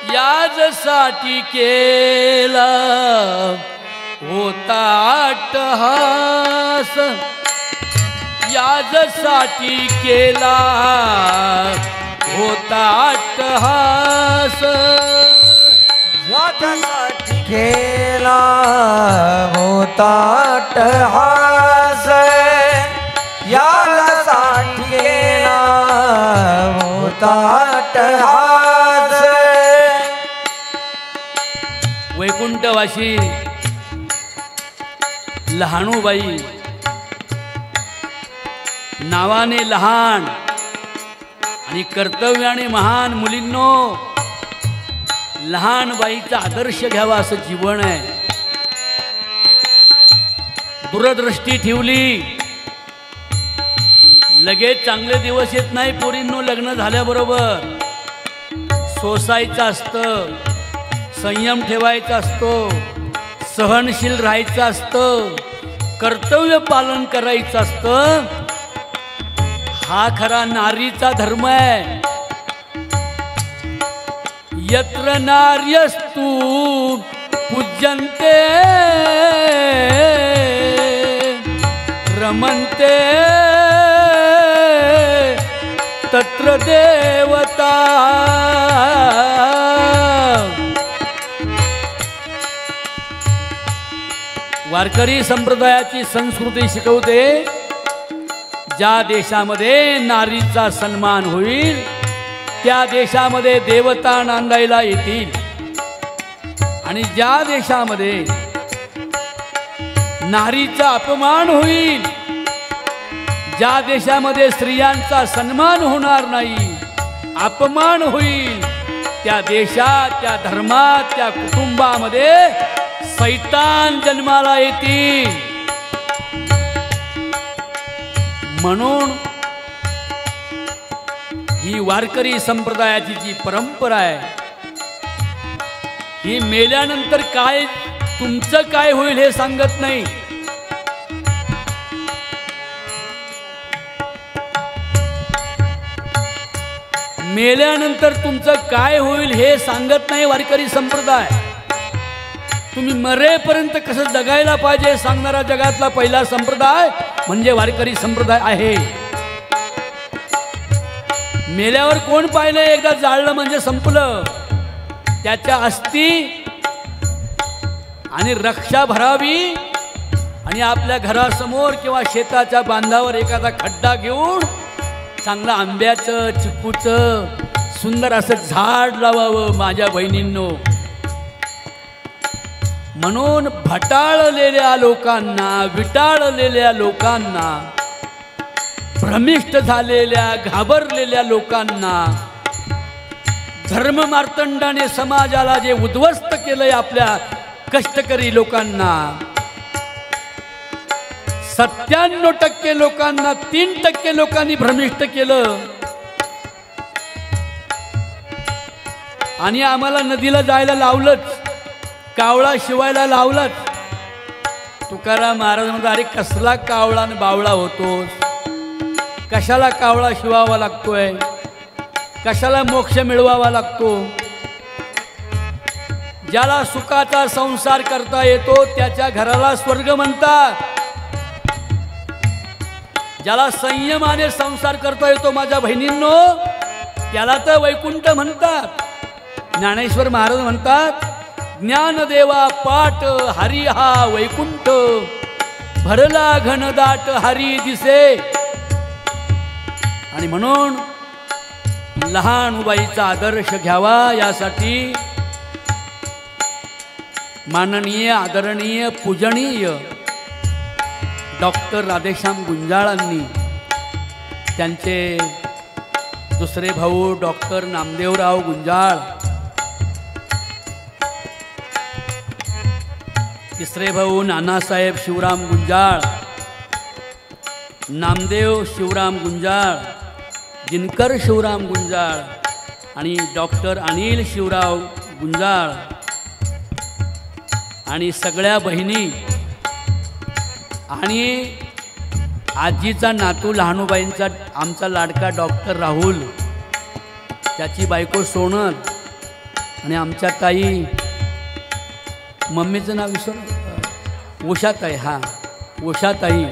याजसाठी केला होता अट्टहास, याजसाठी केला होता अट्टहास, याजसाठी केला होता अट्टहास, याजसाठी केला होता अट्टहास. वैकुंठवासी लहानूबाई, नावाने लहान आणि कर्तव्याने महान मुलींनो, लहान बाईचा आदर्श घ्यावा असं जीवन आहे. दूरदृष्टी ठेवली, लगेच चांगले दिवस येत नाही पोरींनो. लग्न झाल्याबरोबर सोसायचं असतं, संयम ठेवायचा असतो, सहनशील राहायचं असतं, कर्तव्य पालन करायचं असतं. हा खरा नारीचा धर्म आहे. यत्र नार्यस्तु पूज्यन्ते रमन्ते तत्र देवता. वारकरी संप्रदायाची संस्कृती शिकवते, ज्या देशामध्ये नारीचा सन्मान होईल त्या देशामध्ये देवता नांदायला येतील, आणि ज्या देशामध्ये नारीचा अपमान होईल, ज्या देशामध्ये स्त्रियांचा सन्मान होणार नाही, अपमान होईल, त्या देशात, त्या धर्मात, त्या कुटुंबामध्ये शैतान जन्माला येतील. म्हणून ही वारकरी संप्रदायाची जी परंपरा आहे, ही मेल्यानंतर काय तुमचं काय होईल हे सांगत नाही. मेल्यानंतर तुमचं काय होईल हे सांगत नाही वारकरी संप्रदाय. तुम्ही मरेपर्यंत कसं जगायला पाहिजे सांगणारा जगातला पहिला संप्रदाय म्हणजे वारकरी संप्रदाय आहे. मेल्यावर कोण पाहिलं, एकदा जाळलं म्हणजे संपलं. त्याच्या अस्थी आणि रक्षा भरावी, आणि आपल्या घरासमोर किंवा शेताच्या बांधावर एखादा खड्डा घेऊन चांगलं आंब्याचं, चिकूचं सुंदर असं झाड लावावं माझ्या बहिणींनो. म्हणून भटाळलेल्या लोकांना, विटाळलेल्या लोकांना, भ्रमिष्ट झालेल्या, घाबरलेल्या लोकांना, धर्ममार्तंडाने समाजाला जे उद्ध्वस्त केलंय आपल्या कष्टकरी लोकांना, 97% लोकांना 3% लोकांनी भ्रमिष्ट केलं. आणि आम्हाला नदीला जायला लावलंच, कावळा शिवायला लावलाच. तुकाराम महाराज म्हणतात, अरे कसला कावळा आणि बावळा होतोस, कशाला कावळा शिवावा लागतोय, कशाला मोक्ष मिळवावा लागतो. ज्याला सुखाचा संसार करता येतो त्याच्या घराला स्वर्ग म्हणतात. ज्याला संयमाने संसार करता येतो माझ्या बहिणींनो, त्याला तर वैकुंठ म्हणतात. ज्ञानेश्वर महाराज म्हणतात, ज्ञानदेवा पाट हरी हा वैकुंठ, भरला घनदाट हरी दिसे. आणि म्हणून लहान बाईचा आदर्श घ्यावा, यासाठी माननीय, आदरणीय, पूजनीय डॉक्टर राधेश्याम गुंजाळांनी त्यांचे दुसरे भाऊ डॉक्टर नामदेवराव गुंजाळ, तिसरे भाऊ नानासाहेब शिवराम गुंजाळ, नामदेव शिवराम गुंजाळ, दिनकर शिवराम गुंजाळ आणि डॉक्टर अनिल शिवराव गुंजाळ आणि सगळ्या बहिणी आणि आजीचा नातू लहानूबाईंचा आमचा लाडका डॉक्टर राहुल, त्याची बायको सोनल आणि आमच्या ताई, मम्मीचं नाव विसर, उषाताई, हां उषाताई.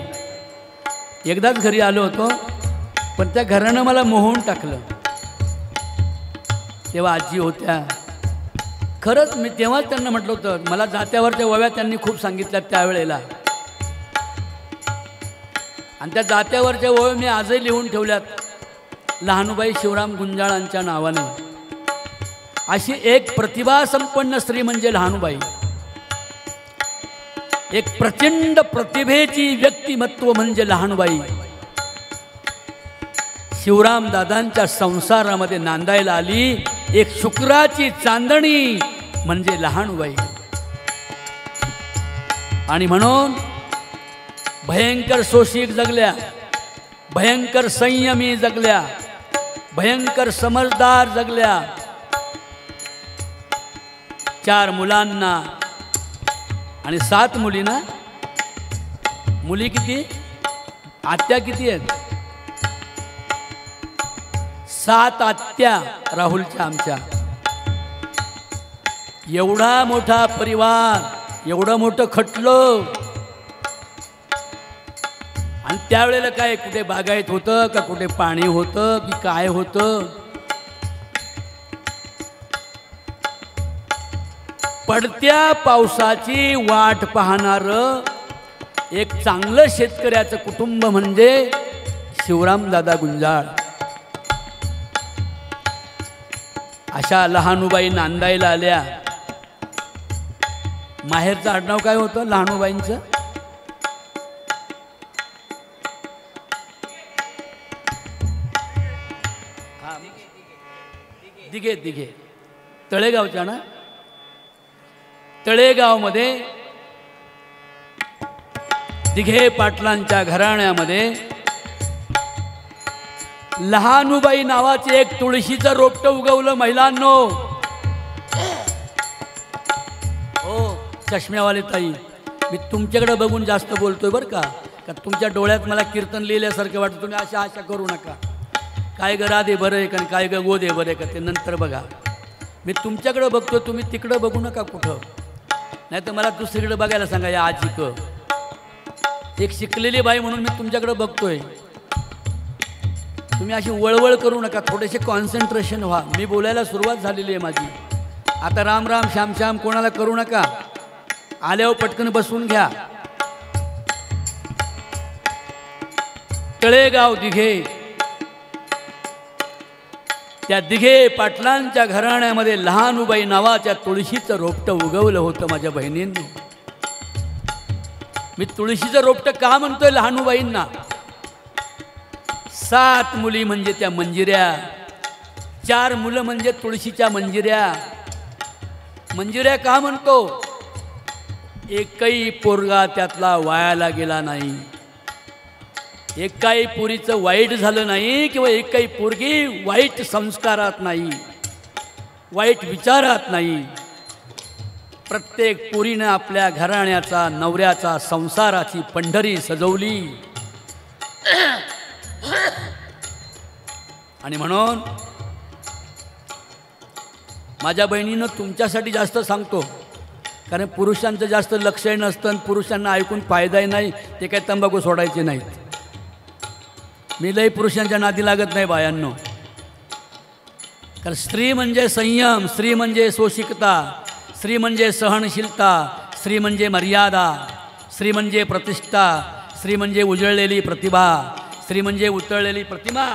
एकदाच घरी आलो होतो, पण त्या घरानं मला मोहून टाकलं. तेव्हा आजी होत्या. खरंच मी तेव्हाच त्यांना म्हटलं होतं, मला जात्यावरच्या ओव्या त्यांनी खूप सांगितल्या त्यावेळेला, आणि त्या जात्यावरच्या ओव्या मी आजही लिहून ठेवल्यात, लहानूबाई शिवराम गुंजाळांच्या नावाने. अशी एक प्रतिभासंपन्न स्त्री म्हणजे लहानूबाई. एक प्रचंड प्रतिभेची व्यक्तिमत्व म्हणजे लहानूबाई. शिवराम दादांच्या संसारामध्ये नांदायला आली एक शुक्राची चांदणी म्हणजे लहानूबाई. आणि म्हणून भयंकर सोशिक जगल्या, भयंकर संयमी जगल्या, भयंकर समजदार जगल्या. 4 मुलांना आणि 7 मुलींना. मुली किती, आत्या किती आहेत? 7 आत्या राहुलच्या आमच्या. एवढा मोठा परिवार, एवढं मोठं खटलं. आणि त्यावेळेला काय कुठे बागायत होतं का, कुठे पाणी होतं की काय होतं? पडत्या पावसाची वाट पाहणारं एक चांगलं शेतकऱ्याचं कुटुंब म्हणजे शिवरामदादा गुंजाळ. अशा लहानूबाई नांदायला आल्या. माहेरचं आडनाव काय होतं लहानूबाईंचं? दिघे. दिघे तळेगावच्या ना. तळेगावमध्ये दिघे पाटलांच्या घराण्यामध्ये लहानूबाई नावाचे एक तुळशीचं रोपटं उगवलं महिलांनो. हो चष्म्यावाले ताई, मी तुमच्याकडे बघून जास्त बोलतोय बरं का, तुमच्या डोळ्यात मला कीर्तन लिहिल्यासारखं वाटतं. तुम्ही अशा आशा करू नका. काय ग राधे बरं आहे का, काय ग गोदे बरं आहे का, ते नंतर बघा. मी तुमच्याकडं बघतो, तुम्ही तिकडं बघू नका कुठं. नाही तर मला दुसरीकडे बघायला सांगा. या आजीक एक शिकलेली बाई म्हणून मी तुमच्याकडे बघतोय. तुम्ही अशी वळवळ करू नका, थोडेसे कॉन्सन्ट्रेशन व्हा. मी बोलायला सुरुवात झालेली आहे माझी. आता राम राम श्याम श्याम कोणाला करू नका. आल्यावर पटकन बसून घ्या. तळेगाव दिघे, त्या दिघे पाटलांच्या घराण्यामध्ये लहानूबाई नावाच्या तुळशीचं रोपटं उगवलं होतं माझ्या बहिणींनी. मी तुळशीचं रोपटं का म्हणतोय लहानूबाईंना? 7 मुली म्हणजे त्या मंजिऱ्या, 4 मुलं म्हणजे तुळशीच्या मंजिऱ्या. मंजिऱ्या का म्हणतो? एकही पोरगा त्यातला वायाला गेला नाही, एकाही पोरीचं वाईट झालं नाही, किंवा एकाही पोरगी वाईट संस्कारात नाही, वाईट विचारात नाही. प्रत्येक पोरीनं आपल्या घराण्याचा, नवऱ्याचा, संसाराची पंढरी सजवली. आणि म्हणून माझ्या बहिणीनं तुमच्यासाठी जास्त सांगतो, कारण पुरुषांचं जास्त लक्ष नसतं आणि पुरुषांना ऐकून फायदाही नाही. ते काय तंबाखू सोडायचे नाहीत. मी लई पुरुषांच्या नादी लागत नाही बायांनो. कारण स्त्री म्हणजे संयम, स्त्री म्हणजे सोशिकता, स्त्री म्हणजे सहनशीलता, स्त्री म्हणजे मर्यादा, स्त्री म्हणजे प्रतिष्ठा, स्त्री म्हणजे उजळलेली प्रतिभा, स्त्री म्हणजे उतरलेली प्रतिमा.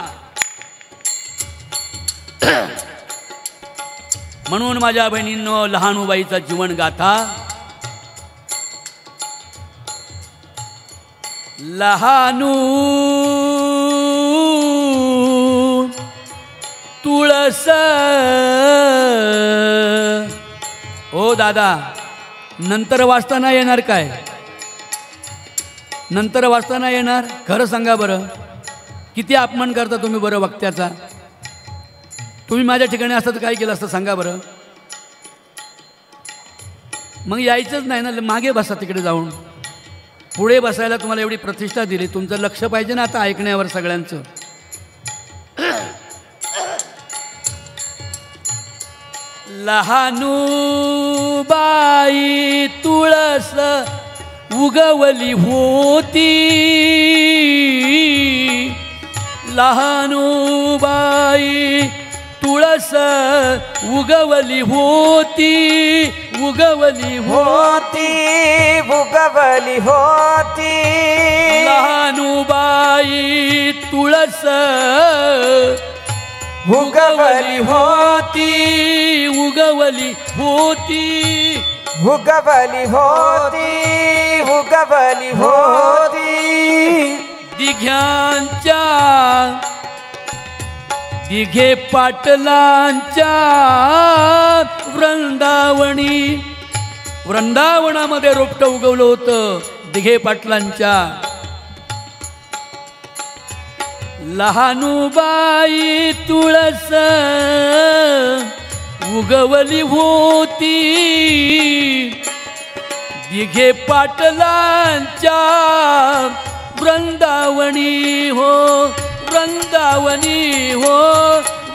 म्हणून माझ्या बहिणींनो, लहानूबाईचा जीवन गाथा. लहानू तुळस. ओ दादा, नंतर वाचताना येणार काय? नंतर वाचताना येणार? खरं सांगा बरं, किती अपमान करता तुम्ही बरं वक्त्याचा. तुम्ही माझ्या ठिकाणी असतं तर काय केलं असतं सांगा बरं. मग यायचंच नाही ना, मागे बसा तिकडे जाऊन. पुढे बसायला तुम्हाला एवढी प्रतिष्ठा दिली, तुमचं लक्ष पाहिजे ना आता ऐकण्यावर सगळ्यांचं. लहानू बाई तुळस उगवली होती, लहानू बाई तुळस उगवली होती, उगवली होती उगवली होती, लहानू बाई तुळस उगवली होती, उगवली होती, उगवली होती, उगवली होती, दिघ्यांच्या दिघे पाटलांच्या वृंदावनी, वृंदावनामध्ये रोपटं उगवलं होतं दिघे पाटलांच्या. लहानूबाई तुळस उगवली होती, दिघे पाटलांच्या वृंदावनी हो, वृंदावनी हो,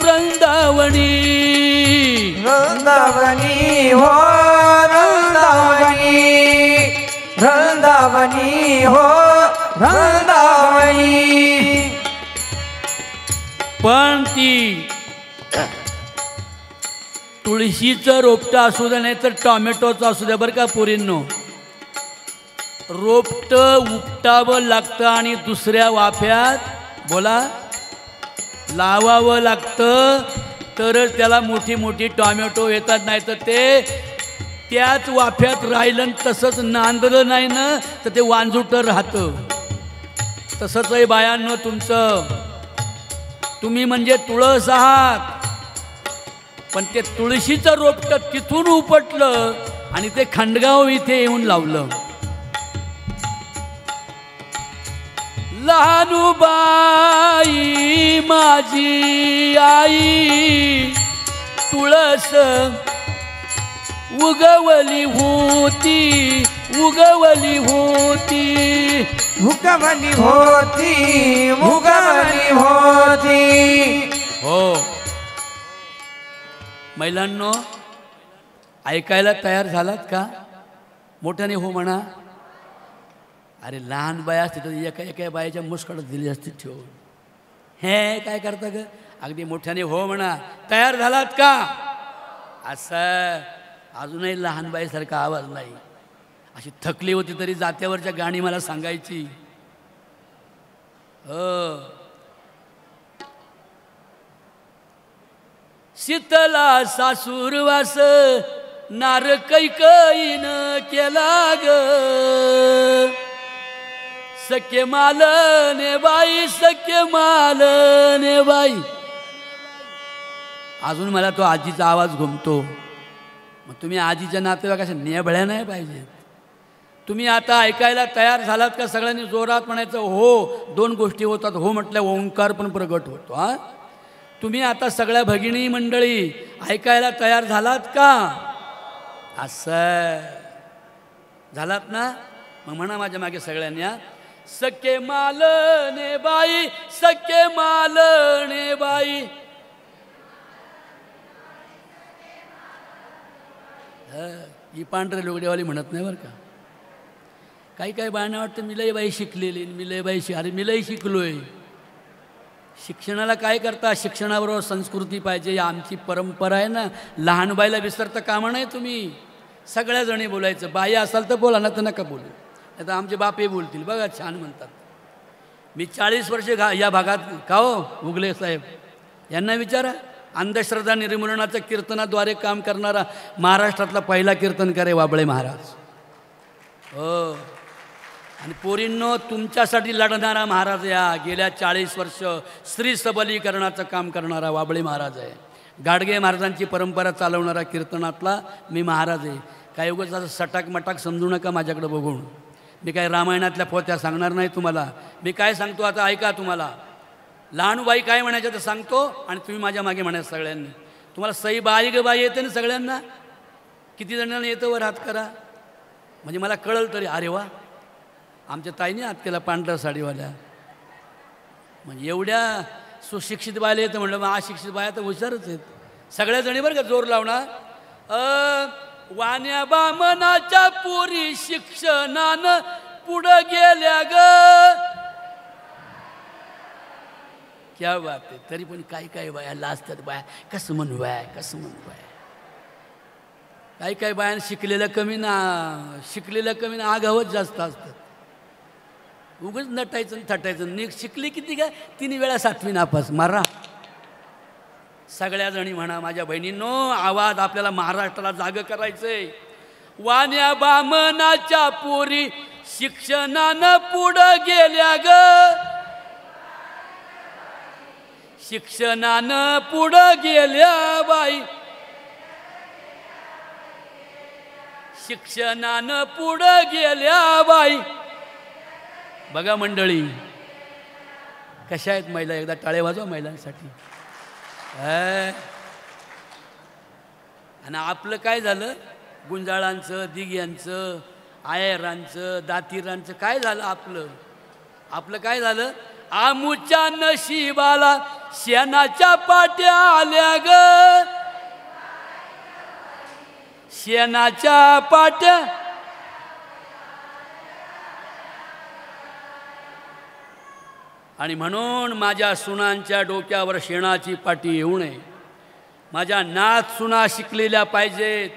वृंदावनी, वृंदावनी हो, वृंदावनी, वृंदावनी हो, वृंदावनी. पण ती तुळशीचं रोपटं असू द्या नाही तर टॉमॅटोचं असू द्या बरं का पोरींनो, रोपटं उपटावं लागतं आणि दुसऱ्या वाफ्यात बोला लावावं लागतं, तरच त्याला मोठी मोठी टॉमॅटो येतात. नाही तर ते त्याच वाफ्यात राहिलं तसंच नांदलं नाही ना तर ते वांजुटं राहतं. तसंच आहे बायांनो तुमचं, तुम्ही म्हणजे तुळस आहात, पण ते तुळशीचं रोपटं तिथून उपटलं आणि ते खंडगाव इथे येऊन लावलं. लहानूबाई माझी आई तुळस उगवली होती, उगवली होती, उगवली होती, उगवली होती. हो महिलांनो, ऐकायला तयार झालात का? मोठ्याने हो म्हणा. अरे लहान बाया असते तर एका एका बायाच्या मुस्कडत दिली असती ठेवून. हे काय करता ग? अगदी मोठ्याने हो म्हणा. तयार झालात का? असं अजूनही लहान बाईसारखा आवाज नाही. अशी थकली होती तरी जात्यावरच्या गाणी मला सांगायची. हो शीतला सासूरवास नार कैकईन केला ग, सख्य मालने बाई, सख्य मालने बाई. अजून मला तो आजीचा आवाज घुमतो. मग तुम्ही आजीच्या नातेवाईक अशा नेबळ्या नाही पाहिजेत. तुम्ही आता ऐकायला तयार झालात का? सगळ्यांनी जोरात म्हणायचं हो. दोन गोष्टी होतात, हो म्हटल्या ओंकार पण प्रगट होतो. हा तुम्ही आता सगळ्या भगिनी मंडळी ऐकायला तयार झालात का? असं झालात ना? मग म्हणा माझ्या मागे सगळ्यांनी, सख्य मालने बाई, सख्य मालने बाई. ही पांढरे लुगडेवाली म्हणत नाही बरं का. काही काही बायांना वाटतं मिलई बाई शिकलेली, मिलई बाई अरे मिलई शिकलोय. शिक्षणाला काय करता? शिक्षणाबरोबर संस्कृती पाहिजे. ही आमची परंपरा आहे ना. लहान बाईला विसरता कामा नाही तुम्ही. सगळ्या जणी बोलायचं. बाई असाल तर बोला ना तर नका बोलू. नाही तर आमचे बापही बोलतील. बघा छान म्हणतात. मी 40 वर्षे या भागात का हो उगले साहेब यांना विचारा. अंधश्रद्धा निर्मूलनाच्या कीर्तनाद्वारे काम करणारा महाराष्ट्रातला पहिला कीर्तनकार आहे वाबळे महाराज. हो आणि पोरींनो तुमच्यासाठी लढणारा महाराज या गेल्या 40 वर्ष स्त्री सबलीकरणाचं काम करणारा वाबळे महाराज आहे. गाडगे महाराजांची परंपरा चालवणारा कीर्तनातला मी महाराज आहे. काही उगाच असं सटाक मटाक समजू नका माझ्याकडे बघून. मी काय रामायणातल्या पोथ्या सांगणार नाही तुम्हाला. मी काय सांगतो आता ऐका. तुम्हाला लहानूबाई काय म्हणायचं तर सांगतो आणि तुम्ही माझ्या मागे म्हणायचं सगळ्यांनी. तुम्हाला सई बाई ग बाई येते ना सगळ्यांना? किती जणांना येतं वर हात करा म्हणजे मला कळलं तरी. अरे वा आमच्या ताईने हात केला पांढऱ्या साडीवाल्या. म्हणजे एवढ्या सुशिक्षित बायला येतं म्हटलं. मग अशिक्षित बाया तर हुशारच आहेत. सगळ्या जणी बरं का जोर लावणार. वाण्या बामनाच्या पुरी शिक्षणानं पुढं गेल्या ग. क्या बात आहे. तरी पण काही बाया लाजतात. बाया कसं म्हणू बाय, कसं म्हणू बाय. काही बाया शिकलेल्या कमी ना आगावच जास्त असतात. उगाच नटायचं थटायचं. नीट शिकली किती काय 3 वेळा 7वी नापास. मारा. सगळ्या जणी म्हणा माझ्या बहिणींनो, आवाज आपल्याला महाराष्ट्राला जाग करायचंय. वाण्या बामनाच्या पोरी शिक्षणानं पुढं गेल्या ग. शिक्षणानं पुढं गेल्या बाई. शिक्षणानं पुढं गेल्या बाई. बघा मंडळी कशा आहेत महिला. एकदा टाळे वाजवा महिलांसाठी. आणि आपलं काय झालं. गुंजाळांचं, दिग्यांचं, आयरांचं, दातीरांचं काय झालं. आपलं काय झालं. आमुच्या नशिबाला शेणाच्या पाट्या आल्या ग. शेणाच्या पाट्या. आणि म्हणून माझ्या सुनांच्या डोक्यावर शेणाची पाटी येऊ नये. माझ्या नात सुना शिकलेल्या पाहिजेत.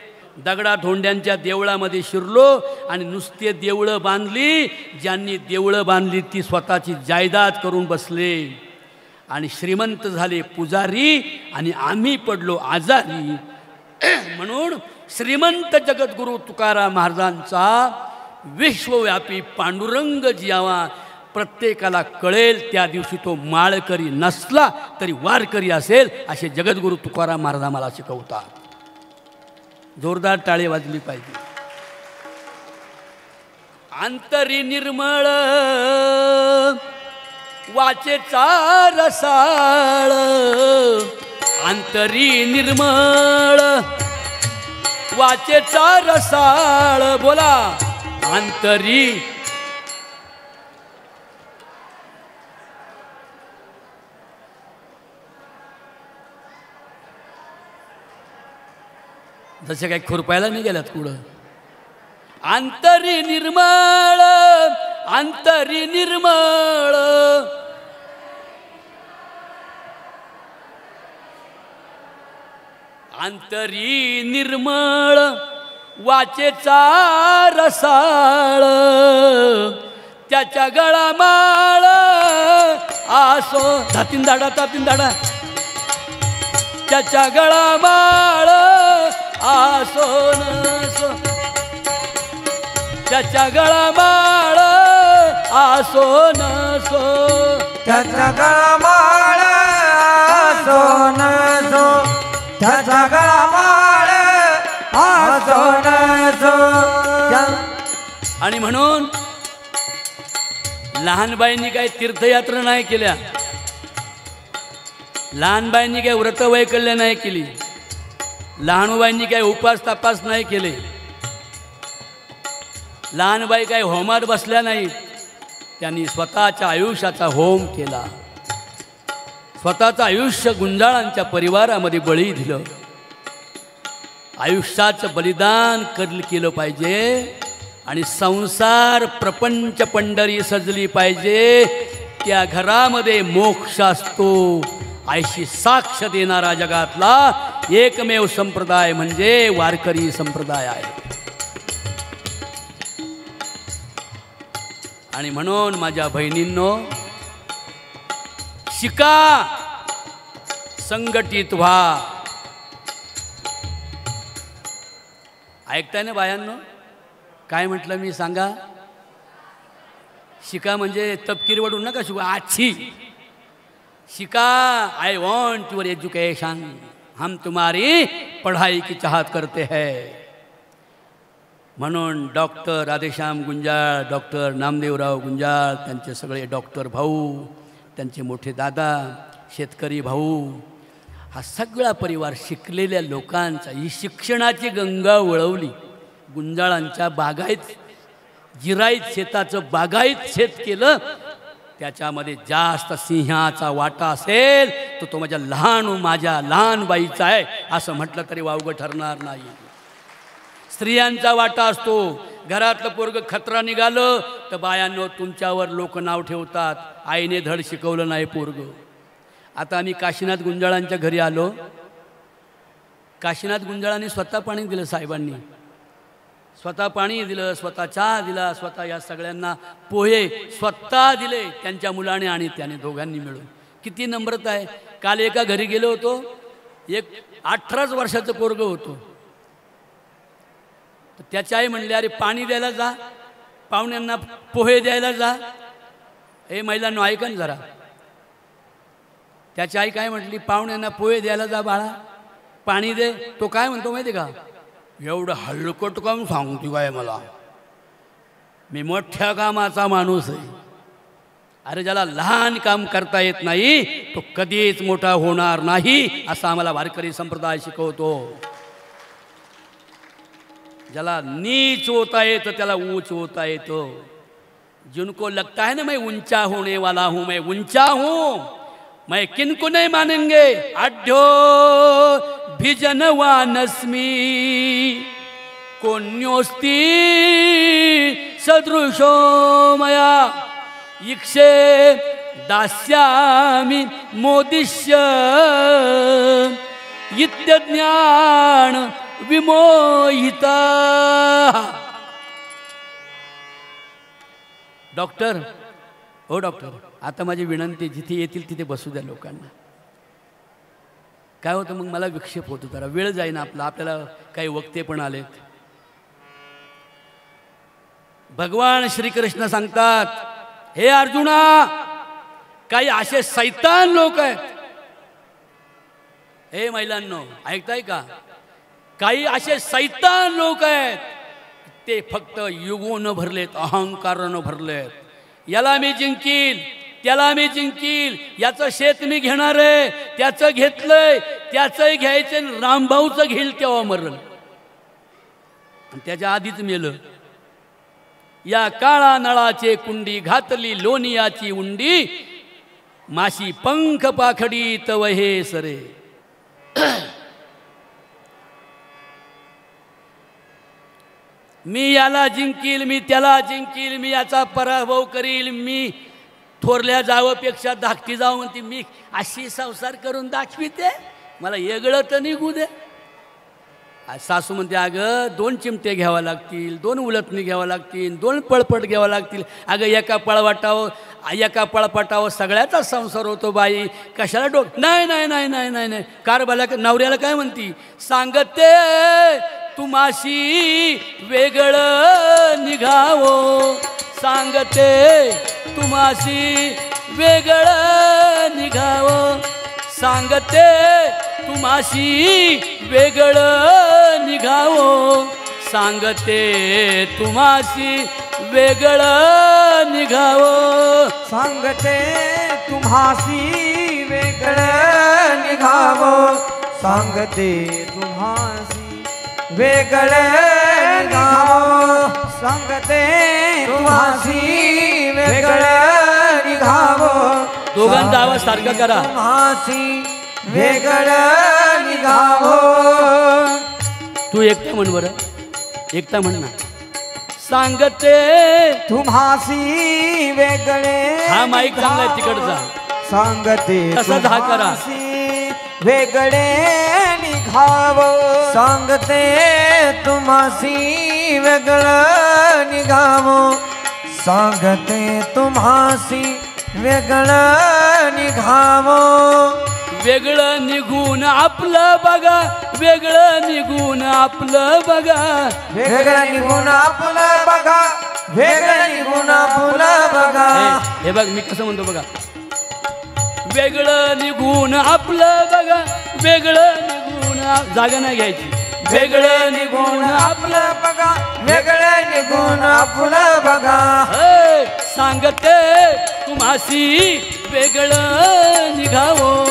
दगडा धोंड्यांच्या देवळामध्ये शिरलो आणि नुसते देवळं बांधली. ज्यांनी देवळं बांधली ती स्वतःची जायदाद करून बसले आणि श्रीमंत झाले पुजारी आणि आम्ही पडलो आजारी. म्हणून श्रीमंत जगद्गुरु तुकाराम महाराजांचा विश्वव्यापी पांडुरंग जियावा प्रत्येकाला कळेल. त्या दिवशी तो माळकरी नसला तरी वारकरी असेल असे जगद्गुरु तुकाराम महाराज आम्हाला शिकवतात. जोरदार टाळे वाजली पाहिजे. अंतरी निर्मळ वाचेचा रसाळ. अंतरी निर्मळ वाचेचा रसाळ. बोला अंतरी. जसे काही खुरपायला नाही गेल्यात पुढं. अंतरी निर्मळ. अंतरी निर्मळ. अंतरी निर्मळ वाचेचा रसाळ. त्याच्या गळामाळ आसो. तातीन दाडा तातीन दाडा. त्याच्या गळामाळ आसोन सो. त्याच्या गळामाळ आसोन सो. त्याचा गळामाळ आसोन सो. त्याचा गळामाळ आसोन सो. आणि म्हणून लहानबाईंनी काही तीर्थयात्रा नाही केल्या. लहानबाईंनी काही व्रतवैकल्य नाही केली. लहानबाईंनी काही उपास तपास नाही केले. लहानबाई काही होमात बसल्या नाहीत. त्यांनी स्वतःच्या आयुष्याचा होम केला. स्वतःचं आयुष्य गुंजाळांच्या परिवारामध्ये बळी दिलं. आयुष्याचं बलिदान केलं पाहिजे. आणि संसार प्रपंच पंढरी सजली पाहिजे. त्या घरामध्ये मोक्ष असतो. आयशी साक्ष देणारा जगातला एकमेव संप्रदाय म्हणजे वारकरी संप्रदाय आहे. आणि म्हणून माझ्या बहिणींनो शिका, संघटित व्हा. ऐकताय ना बायांनो काय म्हटलं मी सांगा. शिका म्हणजे तपकीर वडून नका शिकू. आच्छी शिका. I want your education. हम तुम्हारी पढ़ाई की चाहत करते हैं. म्हणून डॉक्टर राधेश्याम गुंजाळ, डॉक्टर नामदेवराव गुंजाळ, त्यांचे सगळे डॉक्टर भाऊ, त्यांचे मोठे दादा, शेतकरी भाऊ, हा सगळा परिवार शिकलेल्या लोकांचा. ही शिक्षणाची गंगा वळवली. गुंजाळांच्या बागायत जिराईत शेताचं बागायत शेत केलं. त्याच्यामध्ये जास्त सिंहाचा वाटा असेल तर तो माझ्या लहान बाईचा आहे असं म्हटलं तरी वावगं ठरणार नाही. स्त्रियांचा वाटा असतो. घरातलं पोरग खतरा निघालं तर बायांनो तुमच्यावर लोक नाव ठेवतात, आईने धड शिकवलं नाही पोरग. आता आम्ही काशीनाथ गुंजाळांच्या घरी आलो. काशीनाथ गुंजाळांनी स्वतः पाणी दिलं, साहेबांनी स्वतः पाणी दिलं, स्वतः चहा दिला, स्वतः या सगळ्यांना पोहे स्वतः दिले त्यांच्या मुलाने आणि त्याने दोघांनी मिळून. किती नम्रता आहे. काल एका घरी गेलो होतो, एक 18 वर्षाचं पोरगं होतं. तर त्याची आई म्हणली अरे पाणी द्यायला जा, पाहुण्यांना पोहे द्यायला जा. हे महिलांनो ऐका ना जरा. त्याची आई काय म्हटली, पाहुण्यांना पोहे द्यायला जा बाळा, पाणी दे. तो काय म्हणतो माहिती का, एवढं हलकट काम सांगतो काय मला, मी मोठ्या कामाचा माणूस आहे. अरे ज्याला लहान काम करता येत नाही तो कधीच मोठा होणार नाही असं आम्हाला वारकरी संप्रदाय शिकवतो. ज्याला नीच होता येतं त्याला ऊंच होता येतो. जिनको लगता है ना मैं ऊंचा होने वाला हूं, मैं ऊंचा हूं, मैं किनको नहीं मानेंगे. आढ्यो भिजनवानस्मी कोण्योस्ति सदृशो मया इक्षे दास्यामि मोदिष्य इत्यज्ञान विमोहिता. डॉक्टर, हो डॉक्टर, आता माझी विनंती, जिथे येतील तिथे बसू द्या लोकांना. काय होतं मग मला विक्षेप होतो, जरा वेळ जाईन आपला, आपल्याला काही वक्ते पण आलेत. भगवान श्रीकृष्ण सांगतात, हे अर्जुना, काही असे सैतान लोक आहेत. हे महिलांनो ऐकताय का, काही असे सैतान लोक आहेत ते फक्त युगोनं भरलेत, अहंकारानं भरलेत. याला मी जिंकील, त्याला मी जिंकील, याचं शेत मी घेणार आहे, त्याचं घेतलंय, त्याचंही घ्यायचं, रामभाऊचं घेईल तेव्हा मरण, त्याच्या आधीच मेलं. या काळा नळाचे कुंडी घातली लोनियाची उंडी, माशी पंख पाखडी तव हे सरे. मी याला जिंकील, मी त्याला जिंकील, मी याचा पराभव करील, मी थोरल्या जावपेक्षा धाकटी जावं म्हणते, मी अशी संसार करून दाखविते, मला वेगळं तर निघू दे. सासू म्हणते, अगं 2 चिमटे घ्यावं लागतील, 2 उलटणी घ्यावं लागतील, 2 पळपट घ्यावं लागतील. अगं एका पळपटावर सगळ्याचा संसार होतो बाई, कशाला नाही नाही नाही नाही नाही नाही. कारभाला नवऱ्याला काय म्हणती, सांगते तुम्हाशी वेगळं निघावो, सांगते तुम्हाशी वेगळं निघावो, सांगते तुम्हाशी वेगळं निघावो, सांगते तुम्हाशी वेगळं निघावो, सांगते तुम्हाशी वेगळं निघावो, सांगते तुम्हाशी वेगळं निघावो, सांगते तुम्हाशी वेगळं निघावो. दोघांचा आवाज सारखा करा. तुम्हाशी वेगळं निघावो. तू एकटा म्हण बरं, एकटा म्हण ना. सांगते तुम्हाशी वेगळे, हा माईक चांगला आहे तिकडचा, सांगते तसाच हा करा. वेगळे निघावो, सांगते तुम्हाशी वेगळं निघावो, सांगते तुम्हाशी वेगळं निघावो. वेगळं निघून आपलं बघा, वेगळं निघून आपलं बघा, वेगळं निघून आपलं बघा, वेगळं निघून आपलं बघा. हे बघ मी कसं म्हणतो बघा, वेगळं निघून आपलं बघा, वेगळं निघून, जागा नाही घ्यायची, वेगळं निघून आपलं बघा, वेगळं निघून आपलं बघा. सांगते तुम्हाशी वेगळं निघावो,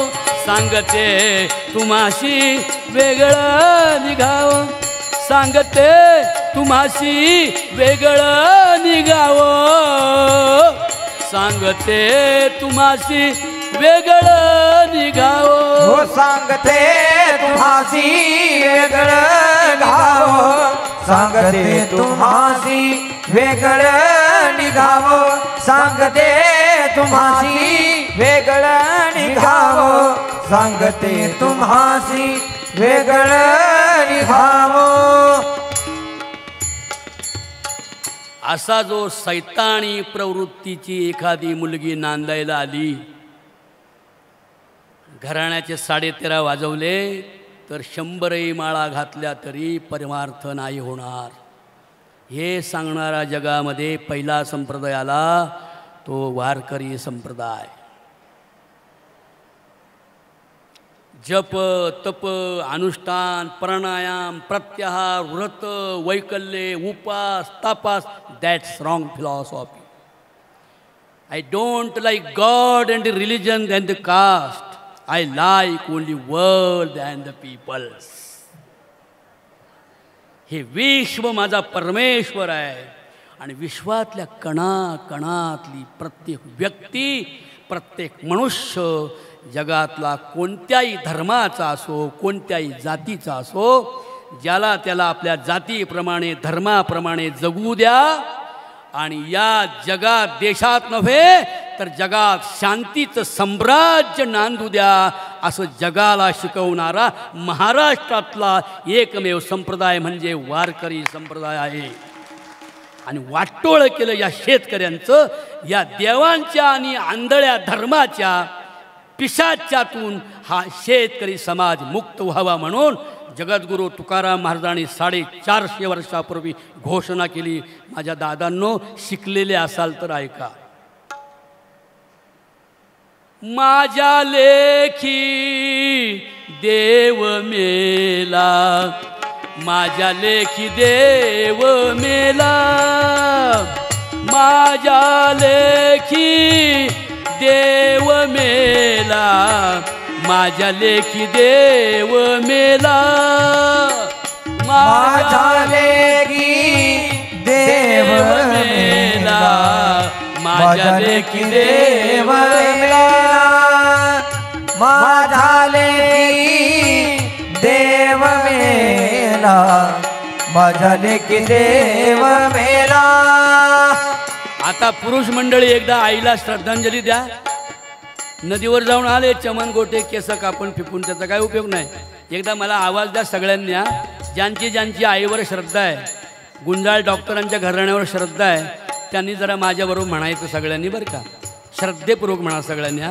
सांगते तुम्हाशी वेगळं निघावो, सांगते तुम्हाशी वेगळं निघावो, सांगते तुम्हासी वेगळं निघावं. हो सांगते तुम्हासी वेगळं निघावं. सांगते तुम्हासी वेगळं निघावं. सांगते तुम्हासी वेगळं निघावं. सांगते तुम्हासी वेगळं निघावं. असा जो सैतानी प्रवृत्तीची एखादी मुलगी नांदायला आली, घराण्याचे 13:30 वाजवले तर 100 माळा घातल्या तरी परमार्थ नाही होणार. हे सांगणारा जगामध्ये पहिला संप्रदाय आला तो वारकरी संप्रदाय. जप तप अनुष्ठान प्राणायाम प्रत्याहार व्रत वैकल्ये उपास तापास, that's wrong philosophy. I don't like god and the religion and the caste. I like only world and the peoples. हे विश्व माझा परमेश्वर आहे आणि विश्वातल्या कणाकणातली प्रत्येक व्यक्ती प्रत्येक मनुष्य जगातला कोणत्याही धर्माचा असो कोणत्याही जातीचा असो, ज्याला त्याला आपल्या जातीप्रमाणे धर्माप्रमाणे जगू द्या आणि या जगात देशात नव्हे तर जगात शांतीचं साम्राज्य नांदू द्या असं जगाला शिकवणारा महाराष्ट्रातला एकमेव संप्रदाय म्हणजे वारकरी संप्रदाय आहे. आणि वाटोळं केलं या शेतकऱ्यांचं, या देवांच्या आणि आंधळ्या धर्माच्या पिशाच्यातून हा शेतकरी समाज मुक्त व्हावा म्हणून जगद्गुरू तुकाराम महाराजांनी 450 वर्षापूर्वी घोषणा केली. माझ्या दादांनो, शिकलेले असाल तर ऐका. माझ्या लेखी देव मेला, माझ्या लेखी देव मेला, माझ्या लेखी देव मेला, माझ्या लेखी देव मेला, माझ्या लेखी देव मेला, माझ्या लेखी देव मेला, माझ्या लेखी देव मेला, माझ्या लेखी देव मेला. आता पुरुष मंडळी एकदा आईला श्रद्धांजली द्या. नदीवर जाऊन आले, चमन गोटे केस कापून फिकून, त्याचा काय उपयोग नाही. एकदा मला आवाज द्या सगळ्यांनी. ज्यांची ज्यांची आईवर श्रद्धा आहे, गुंजाळ डॉक्टरांच्या घराण्यावर श्रद्धा आहे, त्यांनी जरा माझ्याबरोबर म्हणायचं सगळ्यांनी बरं का, श्रद्धेपूर्वक म्हणा सगळ्यांनी.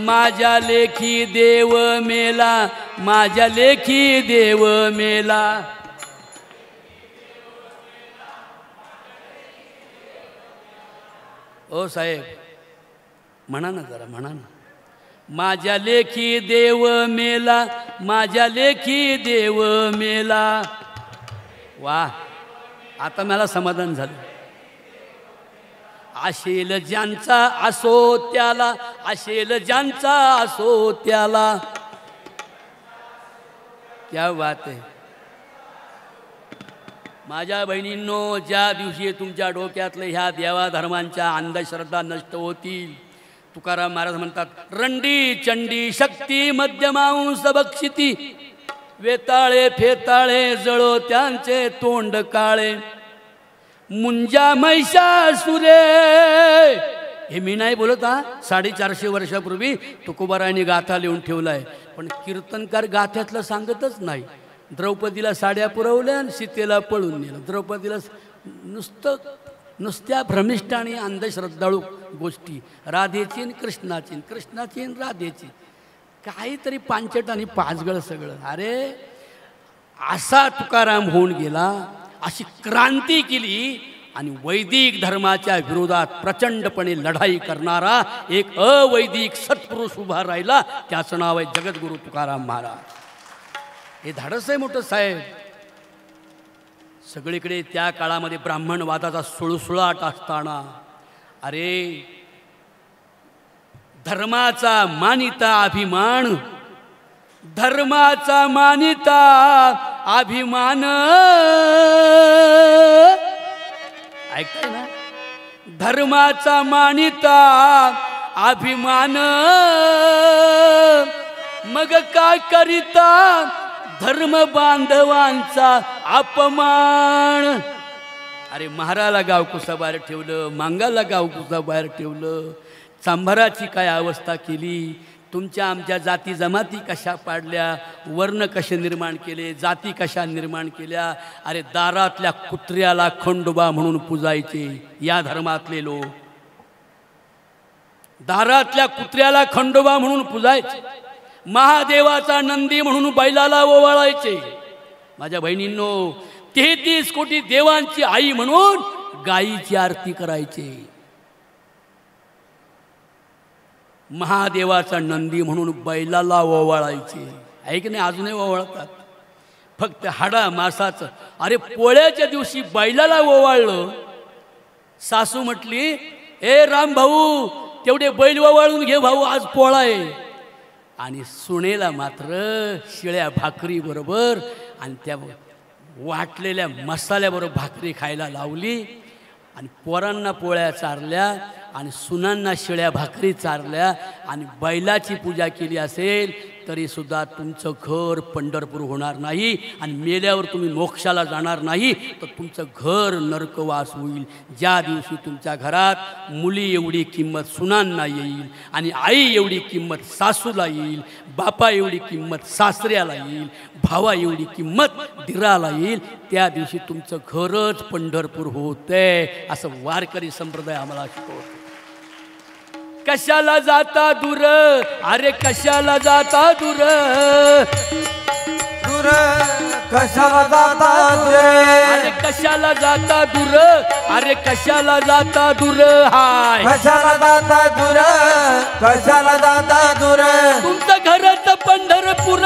माझ्या लेखी देव मेला, माझ्या लेखी देव मेला. ओ साहेब म्हणा ना जरा, म्हणा ना. माझ्या लेखी देव मेला, माझ्या लेखी देव मेला. वा, आता मला समाधान झालं. आशेल ज्यांचा असो त्याला, आशेल ज्यांचा असो त्याला. क्या बात आहे. माझ्या बहिणींनो, ज्या दिवशी तुमच्या डोक्यातल्या ह्या देवाधर्मांच्या अंधश्रद्धा नष्ट होतील, तुकाराम महाराज म्हणतात, रंडी चंडी शक्ती मध्यमांस बक्षिती, वेताळे फेताळे जळो त्यांचे तोंड काळे, मुंजा महिषासुरे. हे मी नाही बोलत हा, 450 वर्षापूर्वी तुकोबारायांनी गाथा लिहून ठेवलाय. पण कीर्तनकार गाथ्यातलं सांगतच नाही. द्रौपदीला साड्या पुरवल्या आणि सीतेला पळून नेलं. द्रौपदीला नुसत्या भ्रमिष्ठ आणि अंधश्रद्धाळू गोष्टी, राधेची आणि कृष्णाची, कृष्णाची आणि राधेची, काहीतरी पांचट आणि पाचगळ सगळं. अरे असा तुकाराम होऊन गेला, अशी क्रांती केली आणि वैदिक धर्माच्या विरोधात प्रचंडपणे लढाई करणारा एक अवैदिक सत्पुरुष उभा राहिला. त्याचं नाव आहे जगद्गुरू तुकाराम महाराज. हे धाडस आहे मोठं साहेब. सगळीकडे त्या काळामध्ये ब्राह्मणवादाचा सुळसुळाट असताना, अरे धर्माचा मानिता अभिमान, धर्माचा मानिता अभिमान, ऐकताय ना, धर्माचा मानिता अभिमान मग काय करिता धर्म बांधवांचा अपमान. अरे महाराला गावकुसा बाहेर ठेवलं, मांगाला गावकुसा बाहेर ठेवलं, चांभाराची काय अवस्था केली. तुमच्या आमच्या जाती जमाती कशा पाडल्या, वर्ण कसे निर्माण केले, जाती कशा निर्माण केल्या. अरे दारातल्या कुत्र्याला खंडोबा म्हणून पूजायचे या धर्मातले लोक. दारातल्या कुत्र्याला खंडोबा म्हणून पूजायचे, महादेवाचा नंदी म्हणून बैलाला ओवाळायचे. माझ्या बहिणींनो, 33 कोटी देवांची आई म्हणून गायीची आरती करायचे. महादेवाचा नंदी म्हणून बैलाला ओवाळायचे. आहे की नाही? अजूनही ओवाळतात, फक्त हाडा मासाचं. अरे पोळ्याच्या दिवशी बैलाला ओवाळलं. सासू म्हटली, ए राम भाऊ तेवढे बैल ओवाळून घे भाऊ, आज पोळा आहे. आणि सुनेला मात्र शिळ्या भाकरी बरोबर आणि त्या वाटलेल्या मसाल्याबरोबर भाकरी खायला लावली. आणि पोरांना पोळ्या चारल्या आणि सुनांना शिळ्या भाकरी चारल्या आणि बैलाची पूजा केली असेल तरी सुद्धा तुमचं घर पंढरपूर होणार नाही. आणि मेल्यावर तुम्ही मोक्षाला जाणार नाही, तर तुमचं घर नरकवास होईल. ज्या दिवशी तुमच्या घरात मुली एवढी किंमत सुनांना येईल आणि आई एवढी किंमत सासूला येईल, बापा एवढी किंमत सासऱ्याला येईल, भावा एवढी किंमत दिराला येईल, त्या दिवशी तुमचं घरच पंढरपूर होतंय, असं वारकरी संप्रदाय आम्हाला शिकवतो. कशाला जाता दूर, अरे कशाला जाता दूर, दूर कशाला जाता दूर, अरे कशाला जाता दूर, अरे कशाला जाता दूर. हाय कशाला जाता दूर, कशाला जाता दूर, तुमचं घरच पंढरपूर.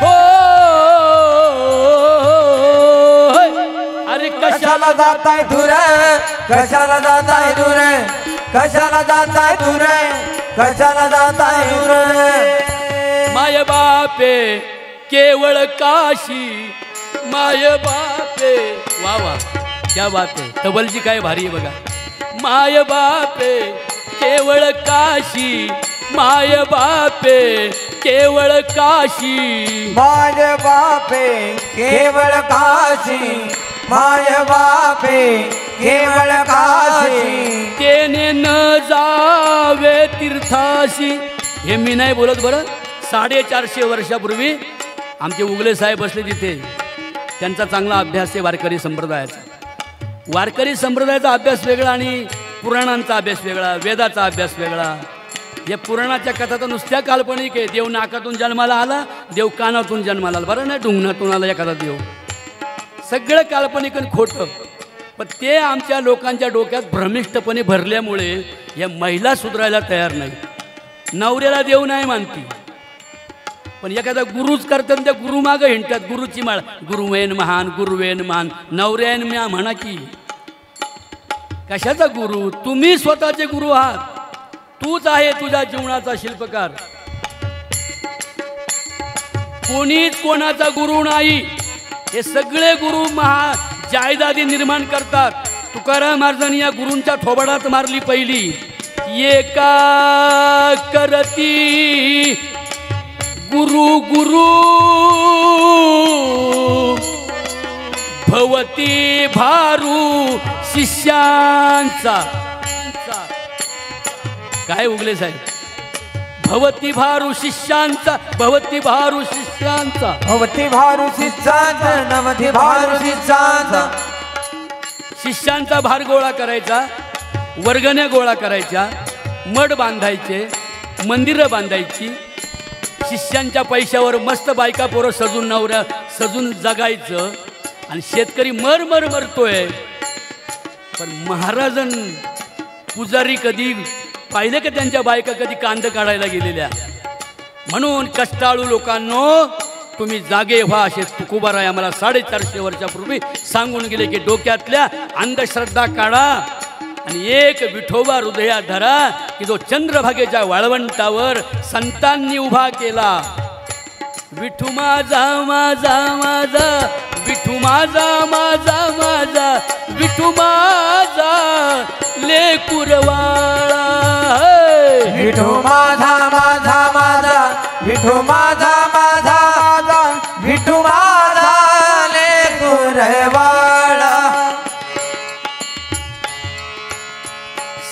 हो अरे कशाला जाताय दूर, कशाला जाताय दूर, कशाला जाताय दूर, कशाला जाताय दूर. माय बापे केवळ काशी, माय बापे. वा वा क्या बात आहे, तबलची काय भारी आहे बघा. माय बापे केवळ काशी, माय बापे केवळ काशी, माय बापे केवळ काशी, माय बापे केवळ काशी. तेने न जावे तीर्थाशी. हे मी नाही बोलत बरं. 450 वर्षापूर्वी आमचे उगले साहेब बसले तिथे. त्यांचा चांगला अभ्यास आहे वारकरी संप्रदायाचा. वारकरी संप्रदायाचा अभ्यास वेगळा आणि पुराणांचा अभ्यास वेगळा, वेदाचा अभ्यास वेगळा. या पुराणाच्या कथा तर नुसत्या काल्पनिक आहे. देव नाकातून जन्माला आला, देव कानातून जन्माला आला, बरं नाही ढुंगणातून आला एखादा देव. सगळं काल्पनिक आणि खोटं. पण ते आमच्या लोकांच्या डोक्यात भ्रमिष्टपणे भरल्यामुळे या महिला सुधारायला तयार नाही. नवऱ्याला देव नाही मानती, पण एखादा गुरुच करतात, त्या गुरु मागं हिंडतात. गुरुची माळ, गुरुवेन महान, गुरुवेन महान. नवऱ्यान म्या म्हणा की कशाचा गुरु? तुम्ही स्वतःचे गुरु आहात. तूच आहे तुझ्या जीवनाचा शिल्पकार. कोणीच कोणाचा गुरु नाही. हे सगळे गुरु जायदादी निर्माण करतात. तुकाराम महाराजांनी या गुरूंच्या थोबाडात मारली पहिली. एका करती गुरु गुरु भवती भारू शिष्यांचा. काय उगले साहेब? भवती भारू शिष्यांचा, भवती भारू शिष्यांचा, भवती भारू शिष्यांचा, नवती भारू शिष्यांचा. शिष्यांचा भार गोळा करायचा, वर्गण्या गोळा करायच्या, मठ बांधायचे, मंदिरं बांधायची. शिष्यांच्या पैशावर मस्त बायका पोरं सजून नवऱ्या सजून जगायचं. आणि शेतकरी मरतोय. पण महाराजन पुजारी कधी पाहिले का त्यांच्या बायका कधी कांद काढायला गेलेल्या? म्हणून कष्टाळू लोकांनो, तुम्ही जागे व्हा. असे तुकोबाराय आम्हाला 450 वर्षापूर्वी सांगून गेले की डोक्यातल्या अंधश्रद्धा काढा आणि एक विठोबा हृदयात धरा की जो चंद्रभागेच्या वाळवंटावर संतांनी उभा केला. विठू माझा माझा माझा विठू माझा माझा माझा विठू माझा लेकुरवाळा विठू माझा माझा माझा विठू माझा माझा माझा विठू माझा लेकुरवाळा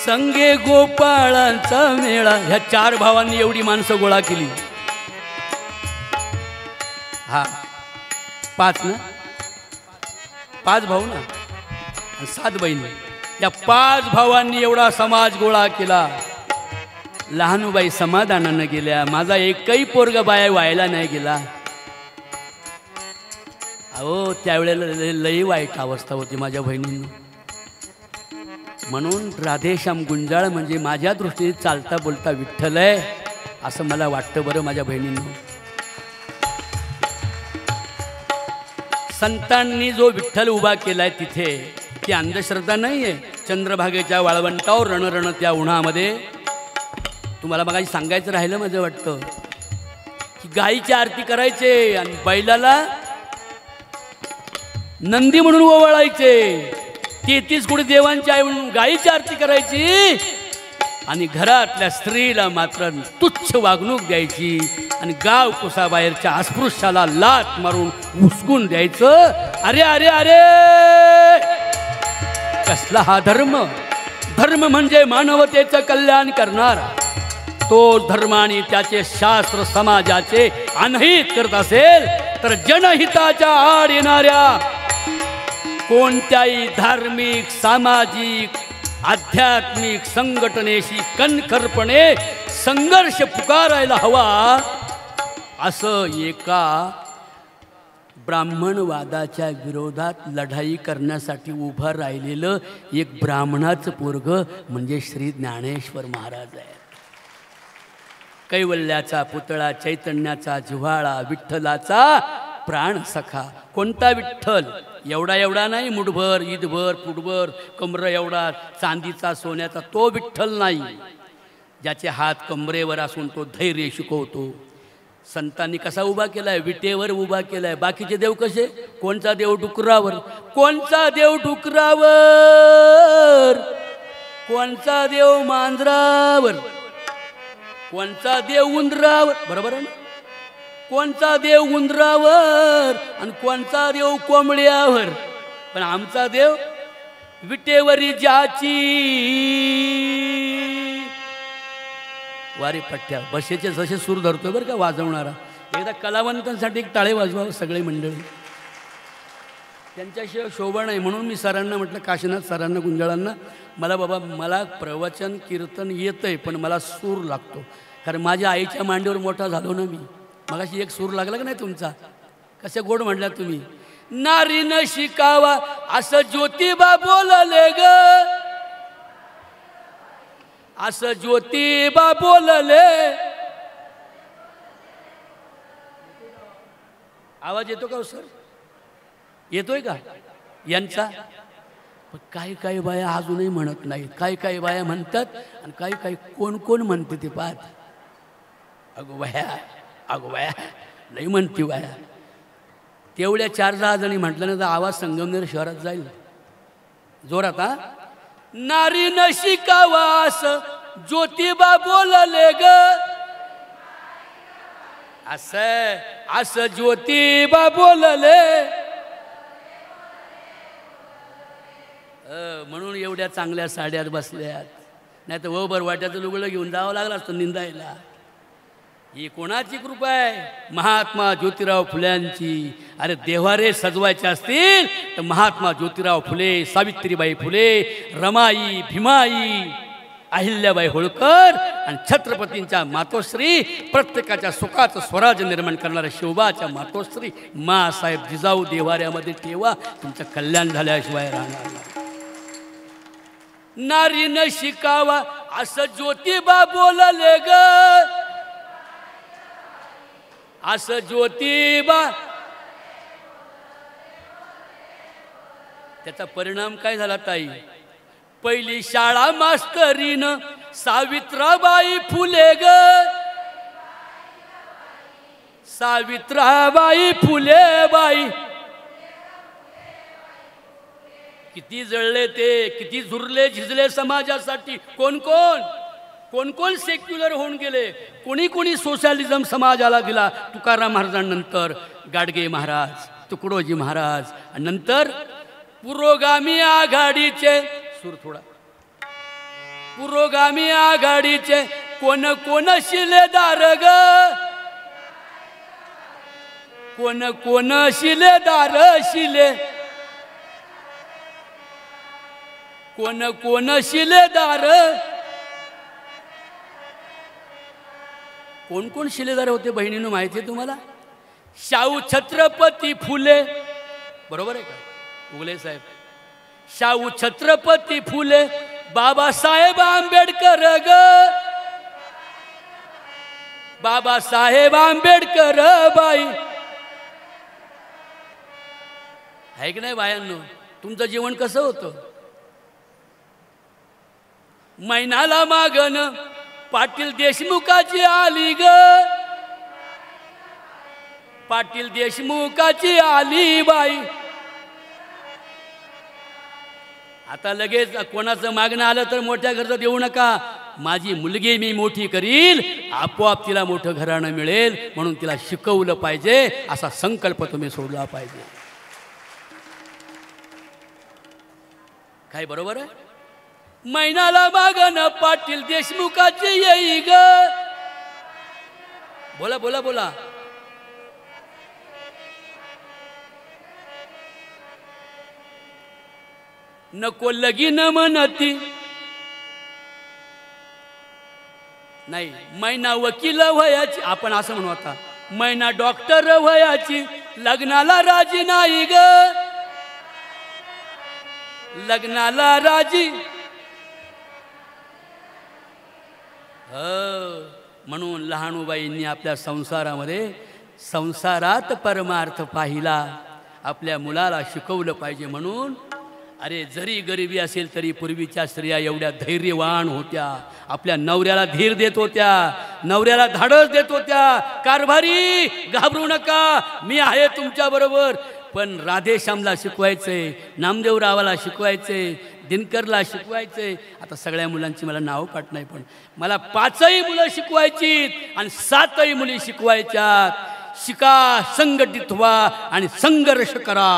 संगे गोपाळांचा मेळा. ह्या 4 भावांनी एवढी माणसं गोळा केली. हा 5 ना, 5 भाऊ ना आणि 7 बहिणी. या 5 भावांनी एवढा समाज गोळा केला. लहानूबाई समाधानानं गेल्या. माझा एकही पोरगा बाया व्हायला नाही गेला. अहो त्यावेळेला लई वाईट अवस्था होती माझ्या बहिणींना. म्हणून राधेश्याम गुंजाळ म्हणजे माझ्या दृष्टीने चालता बोलता विठ्ठल आहे असं मला वाटतं. बरं माझ्या बहिणींनो, संतांनी जो विठ्ठल उभा केलाय तिथे ती अंधश्रद्धा नाही आहे. चंद्रभागेच्या वाळवंटावर रण त्या उन्हामध्ये तुम्हाला मग सांगायचं राहिलं माझं वाटतं की गाईची आरती करायचे आणि बैलाला नंदी म्हणून ओवाळायचे. 33 कोटी देवांची आई म्हणून गाईची आरती करायची आणि घरातल्या स्त्रीला मात्र तुच्छ वागणूक द्यायची आणि गाव कुसाबाहेरच्या अस्पृश्याला लात मारून हुसकून द्यायचं. अरे अरे अरे कसला हा धर्म. धर्म म्हणजे मानवतेचं कल्याण करणारा. तो धर्म आणि त्याचे शास्त्र समाजाचे अनहित करत असेल तर जनहिताच्या आड येणाऱ्या कोणत्याही धार्मिक सामाजिक आध्यात्मिक संघटनेशी कणखरपणे संघर्ष पुकारायला हवा असं एका ब्राह्मणवादाच्या विरोधात लढाई करण्यासाठी उभं राहिलेलं एक ब्राह्मणाचं पोरग म्हणजे श्री ज्ञानेश्वर महाराज आहे. कैवल्याचा पुतळा, चैतन्याचा जिव्हाळा, विठ्ठलाचा प्राण सखा. कोणता विठ्ठल? एवढा एवढा नाही, मुठभर ईदभर फुटभर कमर एवढा चांदीचा सोन्याचा तो विठ्ठल नाही. ज्याचे हात कमरेवर असून तो धैर्य शिकवतो. संतांनी कसा उभा केलाय? विटेवर उभा केलाय. बाकीचे देव कसे? कोणचा देव डुकरावर, कोणचा देव डुकरावर, कोणचा देव मांजरावर, कोणचा देव उंदरावर. बरोबर आहे ना? कोणचा देव उंदरावर आणि कोणचा देव कोंबड्यावर. पण आमचा देव विटेवरी ज्याची. वारी पट्ट्या बसेचे जसे सूर धरतो बरं का वाजवणारा. एकदा कलावंतांसाठी एक टाळे वाजवावं सगळे मंडळी. त्यांच्याशिवाय शोभा नाही. म्हणून मी सरांना म्हटलं, काशीनाथ सरांना, गुंजाळांना, मला बाबा मला प्रवचन कीर्तन येतंय पण मला सूर लागतो. कारण माझ्या आईच्या मांडीवर मोठा झालो ना मी. मगाशी एक सूर लागला का नाही तुमचा? कशा गोड म्हटल्या तुम्ही. नारी न शिकावा असं ज्योतिबा बोलले ग, असं ज्योतिबा बोलले. आवाज येतो का सर? येतोय का यांचा? पण काही काही बाया अजूनही म्हणत नाहीत. काही काही बाया म्हणतात आणि काही काही कोण कोण म्हणते ते पाहत. अगो बाया, अगो बाया नाही म्हणते बाया. तेवढ्या 4-6 जणी म्हटलं ना तर आवाज संगमनेर शहरात जाईल जोरात. हा, नारी न शिकावा असं ज्योतिबा बोलले ग, असं ज्योतिबा बोलले. म्हणून एवढ्या चांगल्या साड्यात बसल्यात. नाही तर वर वाट्याचं लुगडं घेऊन जावं लागलं असतं निंदायला. ही कोणाची कृपा आहे? महात्मा ज्योतिराव फुल्यांची. अरे देव्हारे सजवायचे असतील तर महात्मा ज्योतिराव फुले, सावित्रीबाई फुले, रमाई, भीमाई, अहिल्याबाई होळकर आणि छत्रपतींच्या मातोश्री, प्रत्येकाच्या सुखाचं स्वराज्य निर्माण करणाऱ्या शिवबाच्या मातोश्री मासाहेब जिजाऊ देव्हाऱ्यामध्ये ठेवा. तुमचं कल्याण झाल्याशिवाय राहणार नाही. नारी न शिकावा असं ज्योतिबा बोलले ग, असं ज्योतिबा. त्याचा परिणाम काय झाला ताई? पहिली शाळा मास्तरीन सावित्राबाई फुले ग, सावित्राबाई फुले बाई. किती जळले ते, किती झुरले झिजले समाजासाठी. कोण कोण कोण कोण सेक्युलर होऊन गेले, कोणी कोणी सोशलिझम समाजाला दिला. तुकाराम महाराजांनंतर गाडगे महाराज, तुकडोजी महाराज, आणि नंतर पुरोगामी आघाडीचे सूर थोडा, पुरोगामी आघाडीचे कोण कोण शिलेदार ग, कोण कोण शिलेदार शिले, कोण कोण शिलेदार, कोण कोण शिलेदार होते बहिणींनो माहिती आहे तुम्हाला? शाहू छत्रपती फुले, बरोबर आहे का उगले साहेब? शाहू छत्रपती फुले, बाबासाहेब आंबेडकर ग, बाबासाहेब आंबेडकर बाई. आहे की नाही बायांनो? तुमचं जीवन कसं होतं? महिनाला मागन पाटील देशमुखाची आली ग, पाटील देशमुखाची आली बाई. आता लगेच कोणाचं मागणं आलं तर मोठ्या घरचं देऊ नका. माझी मुलगी मी मोठी करील, आपोआप तिला मोठं घराणं मिळेल, म्हणून तिला शिकवलं पाहिजे, असा संकल्प तुम्ही सोडला पाहिजे. काय बरोबर आहे? महिनाला मागन पाटील देशमुखाची येई ग, बोला बोला बोला. नको लगीन म्हणती नाही, मैना वकील वयाची, आपण असं म्हणू आता, मैना डॉक्टर वयाची, लग्नाला राजी नाही ग, लग्नाला राजी. म्हणून लहानूबाईंनी आपल्या संसारामध्ये संसारात परमार्थ पाहिला, आपल्या मुलाला शिकवलं पाहिजे. म्हणून अरे जरी गरिबी असेल तरी पूर्वीच्या स्त्रिया एवढ्या धैर्यवान होत्या, आपल्या नवऱ्याला धीर देत होत्या, नवऱ्याला धाडस देत होत्या. कारभारी घाबरू नका, मी आहे तुमच्या बरोबर. पण राधेश्यामला शिकवायचे, नामदेवरावाला शिकवायचे, दिनकरला शिकवायचे. आता सगळ्या मुलांची मला नाव पाठ नाही, पण मला 5ही मुलं शिकवायची आणि 7ही मुली शिकवायच्यात. शिका, संघटित व्हा आणि संघर्ष करा,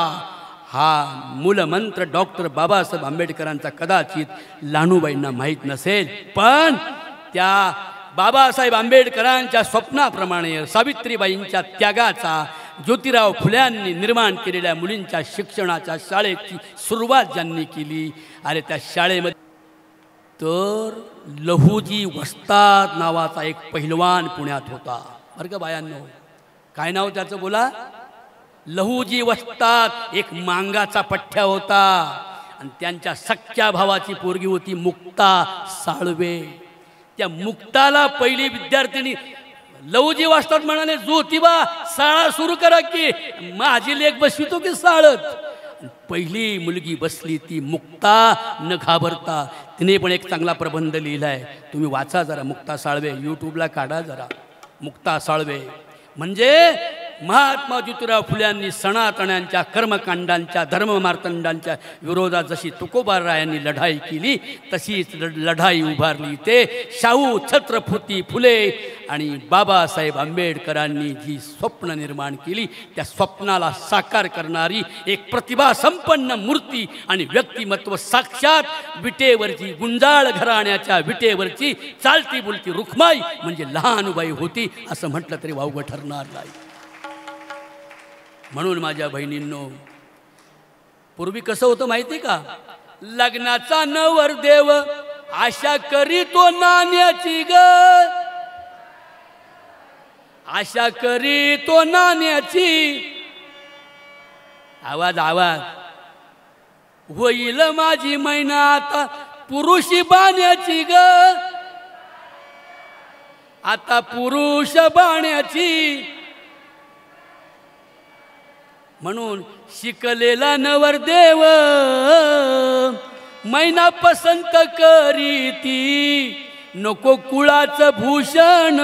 हा मूलमंत्र डॉक्टर बाबासाहेब आंबेडकरांचा कदाचित लहानूबाईंना माहीत नसेल, पण त्या बाबासाहेब आंबेडकरांच्या स्वप्नाप्रमाणे सावित्रीबाईंच्या त्यागाचा, ज्योतिराव फुल्यांनी निर्माण केलेल्या मुलींच्या शिक्षणाच्या शाळेची सुरुवात ज्यांनी केली, अरे त्या शाळेमध्ये तर लहुजी वस्ताद नावाचा एक पहिलवान पुण्यात होता बरं का बायांनो. काय नाव त्याचं बोला? लहुजी वस्ताद. एक मांगाचा पठ्ठ्या होता आणि त्यांच्या सख्या भावाची पोरगी होती मुक्ता साळवे. त्या मुक्ताला पहिली विद्यार्थिनी लहुजी वस्ताद म्हणाले, ज्योतिबा शाळा सुरू करा की, माझी लेक बसवितो की शाळेत. पहिली मुलगी बसली ती मुक्ता, न घाबरता. तिने पण एक चांगला प्रबंध लिहिलाय, तुम्ही वाचा जरा. मुक्ता साळवे यूट्यूबला काढा जरा. मुक्ता साळवे म्हणजे महात्मा ज्योतिराव फुल्यांनी सनातन्यांच्या कर्मकांडांच्या, धर्ममार्तंडांच्या विरोधात जशी तुकोबारायांनी लढाई केली तशीच लढाई उभारली. ते शाहू छत्रपती फुले आणि बाबासाहेब आंबेडकरांनी जी स्वप्न निर्माण केली, त्या स्वप्नाला साकार करणारी एक प्रतिभा संपन्न मूर्ती आणि व्यक्तिमत्व, साक्षात विटेवरची, गुंजाळ घराण्याच्या विटेवरची चालती बोलती रुखमाई म्हणजे लहानूबाई होती, असं म्हटलं तरी वावगं ठरणार नाही. म्हणून माझ्या बहिणींनो, पूर्वी कसं होतं माहिती का? लग्नाचा नवरदेव आशा करीतो नाण्याची ग, आशा करीतो नाण्याची. आवाज आवाज होईल माझी मैना आता पुरुषी बाण्याची ग, आता पुरुष बाण्याची. म्हणून शिकलेला नवरदेव मैना पसंत करीती, नको कुळाचं भूषण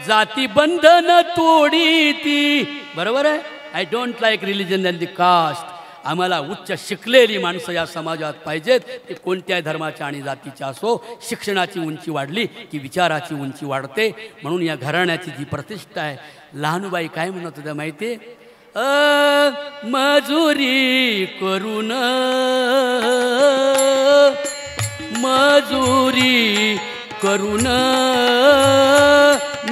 जाती बंधन तोडीती. बरोबर आहे? I don't like religion and the caste, आम्हाला उच्च शिकलेली माणसं या समाजात पाहिजेत. ते कोणत्याही धर्माच्या आणि जातीच्या असो. शिक्षणाची उंची वाढली की विचाराची उंची वाढते. म्हणून या घराण्याची जी प्रतिष्ठा आहे. लहानूबाई काय म्हणत होत्या माहिती आहे? मजुरी करून मजुरी करून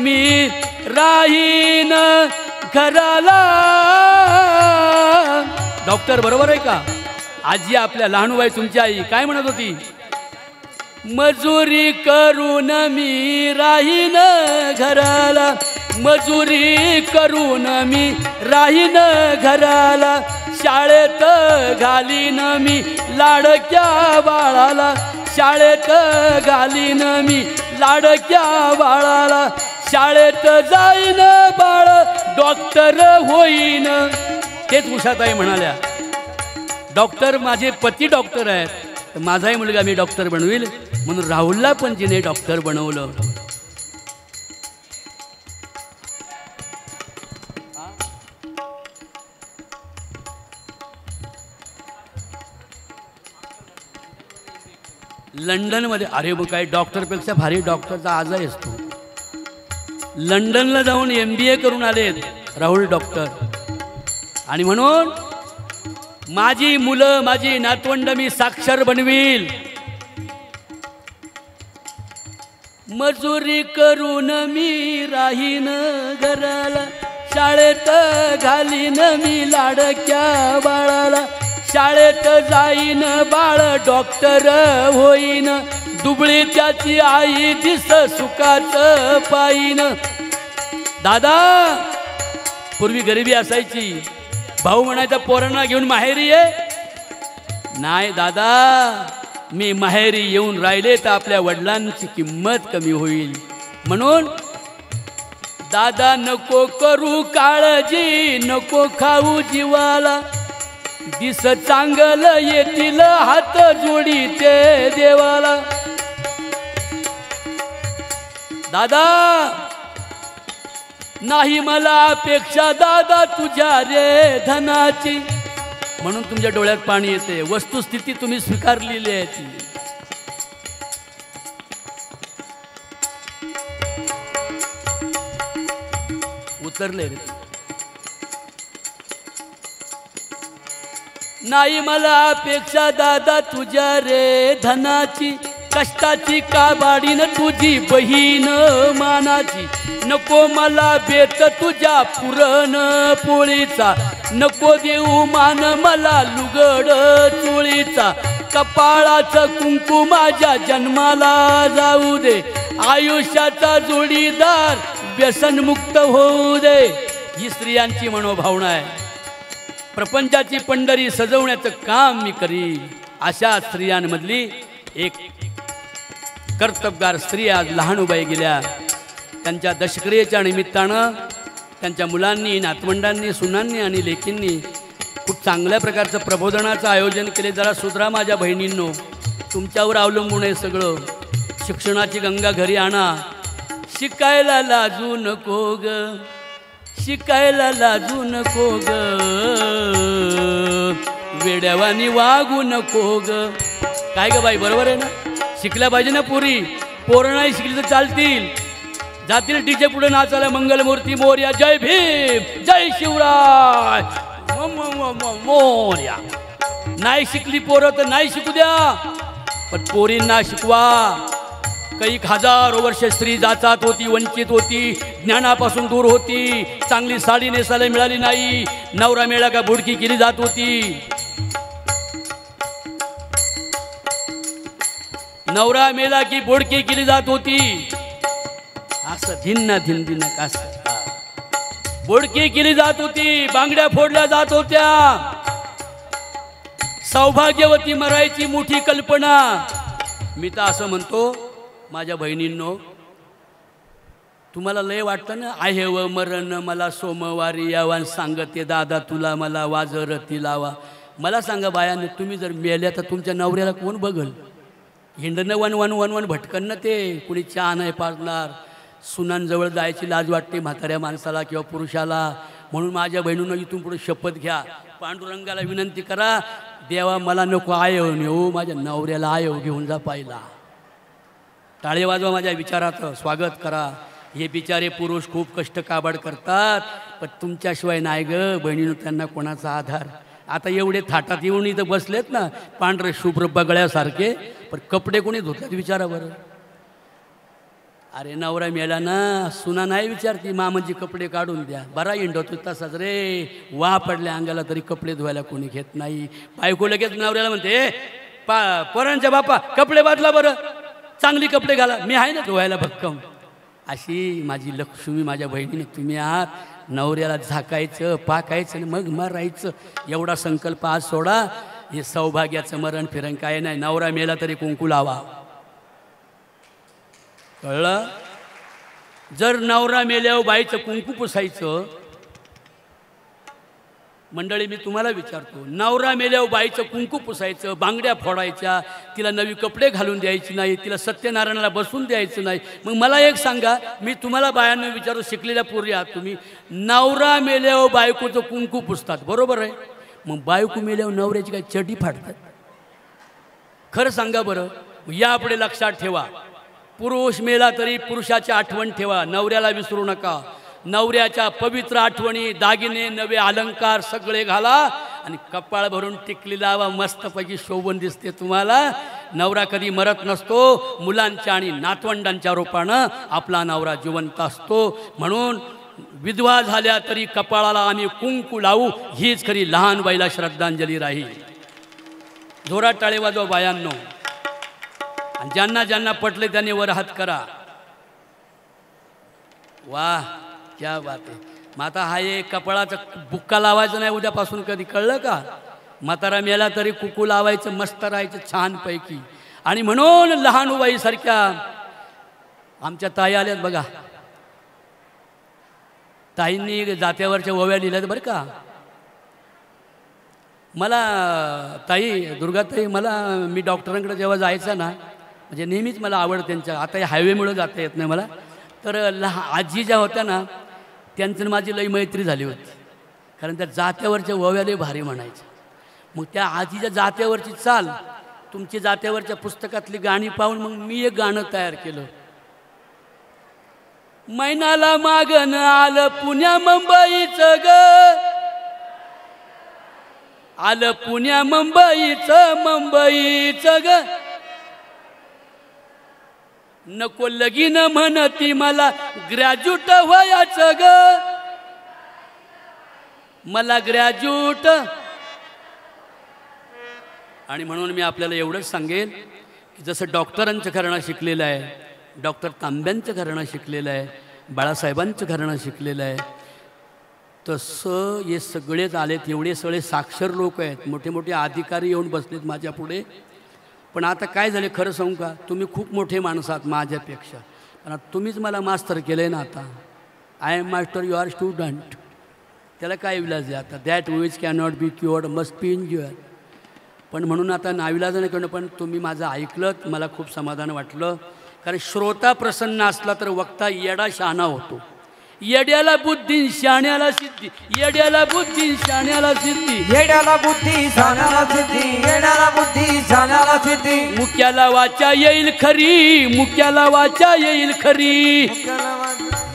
मी राहीन घराला. डॉक्टर बरोबर आहे का? आजी आपल्या लहानूबाई तुमची आई काय म्हणत होती? मजुरी करून मी राहीन घराला, मजुरी करून मी राहीन घराला, शाळेत घालीन मी लाडक्या बाळाला, शाळेत घालीन मी लाडक्या बाळाला, शाळेत जाईन बाळ डॉक्टर होईन. तेच उषाताई म्हणाल्या, डॉक्टर माझे पती डॉक्टर आहेत, तर माझाही मुलगा मी डॉक्टर बनवील. म्हणून राहुलला पण जिने डॉक्टर बनवलं. लंडनमध्ये, अरे मग काय डॉक्टरपेक्षा भारी डॉक्टरचा आजही असतो. लंडनला जाऊन MBA करून आलेत राहुल डॉक्टर. आणि म्हणून माझी मुलं माझी नातवंड मी साक्षर बनवील. मजुरी करून मी राहीन घराला, शाळेत घालीन मी लाडक्या बाळाला, शाळेत जाईन बाळ डॉक्टर होईन, दुबळी त्याची आई दिस सुखाचं पाईन. दादा, पूर्वी गरिबी असायची. भाऊ म्हणायचा पोरांना घेऊन माहेरी ये. नाही दादा, मी माहेरी येऊन राहिले तर आपल्या वडिलांची किंमत कमी होईल. म्हणून दादा नको करू काळजी, नको खाऊ जीवाला, दिस चांगलं येतील हात जोडीते देवाला. दादा नाही मला अपेक्षा दादा तुझ्या रे धनाची. म्हणून तुमच्या डोळ्यात पाणी येते. वस्तुस्थिती तुम्ही स्वीकारलेली आहे ती. उतरले रे. नाही मला अपेक्षा दादा तुझ्या रे धनाची, कष्टाची काबाडीन तुझी बहीण मानाची. नको मला बेत तुझ्या पुरण पोळीचा, नको देऊ मान मला लुगड चोळीचा. कपाळाचं कुंकू माझ्या जन्माला जाऊ दे, आयुष्याचा जोडीदार व्यसनमुक्त होऊ दे. ही स्त्रियांची मनोभावना आहे. प्रपंचाची पंढरी सजवण्याचं काम मी करीन. अशा स्त्रियांमधली एक कर्तबगार स्त्री आज लहानूबाई गेल्या. त्यांच्या दशक्रियेच्या निमित्तानं त्यांच्या मुलांनी, नातवंडांनी, सुनांनी आणि लेकींनी खूप चांगल्या प्रकारचं प्रबोधनाचं आयोजन केले. जरा सुधरा माझ्या बहिणींनो, तुमच्यावर अवलंबून आहे सगळं. शिक्षणाची गंगा घरी आणा. शिकायला लाजू नको ग, शिकायला लाजू नको ग, वेड्यावानी वागू नको ग. काय ग बाई, बरोबर आहे ना? शिकल्या पाहिजे ना पोरी. पोरं नाही शिकली तर चालतील, जातील डीजे पुढे नाचायला. मंगलमूर्ती मोर्या, जय भीम, जय शिवराय मोर्या. नाही शिकली पोरं तर नाही शिकू द्या, पण पोरींना शिकवा. काही हजारो वर्ष स्त्री जाचात होती, वंचित होती, ज्ञानापासून दूर होती, चांगली साडी नेसायला मिळाली नाही, नवरा मेळा का बुडकी केली जात होती. नवरा मेला की बोडकी केली जात होती. असं धिन्न धिन धिन असं बोडकी केली जात होती, बांगड्या फोडल्या जात होत्या. सौभाग्यवती मरायची मोठी कल्पना. मी तर असं म्हणतो माझ्या बहिणींनो, तुम्हाला लय वाटतं ना आहे व मरण मला सोमवारी यावा सांगते दादा तुला मला वाजरती लावा. मला सांगा बायाने, तुम्ही जर मेल्या तर तुमच्या नवऱ्याला कोण बघल? हिंडणं वन वन वन वन भटकन ते कुणी चहा नाही पाजणार. सुनांजवळ जायची लाज वाटते म्हाताऱ्या माणसाला किंवा पुरुषाला. म्हणून माझ्या बहिणींनो, इथून पुढे शपथ घ्या, पांडुरंगाला विनंती करा, देवा मला नको आयो नेऊ, माझ्या नवऱ्याला आयो घेऊन जा पाहिला. टाळे वाजवा, माझ्या विचाराचं स्वागत करा. हे बिचारे पुरुष खूप कष्ट काबाड करतात, पण तुमच्याशिवाय नाही ग बहिणीनं त्यांना कोणाचा आधार. आता एवढे थाटात येऊन इथं बसलेत ना पांढरे शुभ्र बगळ्यासारखे, पण कपडे कोणी धुतल्यात विचारा बरं. अरे नवरा मेला ना, सुना नाही विचारती मामांची कपडे काढून द्या, बरा इंडवतो तसाच रे. वा पडल्या अंगाला तरी कपडे धुवायला कोणी घेत नाही. बायको लगेच नवऱ्याला म्हणते, पोरांच्या बापा कपडे बदला बरं, चांगली कपडे घाला, मी आहे ना धुवायला भक्कम. अशी माझी लक्ष्मी, माझ्या बहिणीने तुम्ही आहात. नवऱ्याला झाकायचं, पाकायचं आणि मग मरायचं, एवढा संकल्प आज सोडा. हे सौभाग्याचं मरण फिरण काय नाही. नवरा मेला तरी कुंकू लावा, कळलं? जर नवरा मेल्यावर बाईचं कुंकू पुसायचं, मंडळी मी तुम्हाला विचारतो, नवरा मेल्यावर बाईचं कुंकू पुसायचं, बांगड्या फोडायच्या, तिला नवी कपडे घालून द्यायची नाही, तिला सत्यनारायणाला बसून द्यायचं नाही. मग मला एक सांगा, मी तुम्हाला बायांना विचारू, शिकलेल्या पोरी आहात तुम्ही, नवरा मेल्यावर बायकोचं कुंकू पुसतात बरोबर आहे, मग बायको मेल्यावर नवऱ्याची काही चटी फाडतात? खरं सांगा बरं. यापुढे लक्षात ठेवा, पुरुष मेला तरी पुरुषाची आठवण ठेवा, नवऱ्याला विसरू नका. नवऱ्याच्या पवित्र आठवणी, दागिने, नवे अलंकार सगळे घाला आणि कपाळ भरून टिकली लावा, मस्तपैकी शोभून दिसते तुम्हाला. नवरा कधी मरत नसतो, मुलांच्या आणि नातवंडांच्या रूपानं आपला नवरा जिवंत असतो. म्हणून विधवा झाल्या तरी कपाळाला आम्ही कुंकू लावू, हीच खरी लहान बाईला श्रद्धांजली राहील. जोरात टाळे वाजवा बायांनो. आणि ज्यांना ज्यांना पटले त्यांनी वर हात करा. वाह, क्या बात आहे. मग आता हा एक कपाळाचा बुक्का लावायचं नाही उद्यापासून, कधी कळलं का? म्हातारा मेला तरी कुकू लावायचं, मस्त राहायचं छानपैकी. आणि म्हणून लहानूबाईसारख्या आमच्या ताई आल्यात बघा, ताईंनी जात्यावरच्या ओव्या लिहिल्यात बरं का. मला ताई, दुर्गाताई, मला मी डॉक्टरांकडे जेव्हा जायचं ना, म्हणजे नेहमीच मला आवड त्यांच्या, आता या हायवेमुळं जाता येत नाही मला, तर आजी ज्या होत्या ना त्यांचं माझी लई मैत्री झाली होती, कारण त्या जात्यावरच्या ओव्या लई भारी म्हणायच्या. मग त्या आजीच्या जात्यावरची चाल, तुमची जात्यावरच्या पुस्तकातली गाणी पाहून मग मी एक गाणं तयार केलं. मैनाला मागन आलं पुण्या मुंबईचं ग, आलं पुण्या मुंबईचं ग, नको लगीन म्हणती मला ग्रॅज्युएट व्हायचं ग, मला ग्रॅज्युएट. आणि म्हणून मी आपल्याला एवढंच सांगेन की जसं डॉक्टरांचं घराणं शिकलेलं आहे, डॉक्टर तांब्यांचं घराणं शिकलेलं आहे, बाळासाहेबांचं घराणं शिकलेलं आहे, तसं हे सगळेच आलेत. एवढे सगळे साक्षर लोक आहेत, मोठे मोठे अधिकारी येऊन बसलेत माझ्या पुढे. पण आता काय झाले खरं सांगू का, तुम्ही खूप मोठे माणसं आहात माझ्यापेक्षा, पण आता तुम्हीच मला मास्तर केलं आहे ना. आता I am master, you are student, त्याला काय विलाज आहे आता. That which cannot be cured must be injured. पण म्हणून आता नाविलाजाने करणं, पण तुम्ही माझं ऐकलं, मला खूप समाधान वाटलं. कारण श्रोता प्रसन्न असला तर वक्ता येडा शहाणा होतो. येड्याला बुद्धी शाण्याला सिद्धी, येड्याला बुद्धी शाण्याला सिद्धी, येड्याला बुद्धी शाण्याला सिद्धी, येड्याला बुद्धी शाण्याला सिद्धी. मुक्याला वाचा येईल खरी, मुक्याला वाचा येईल खरी,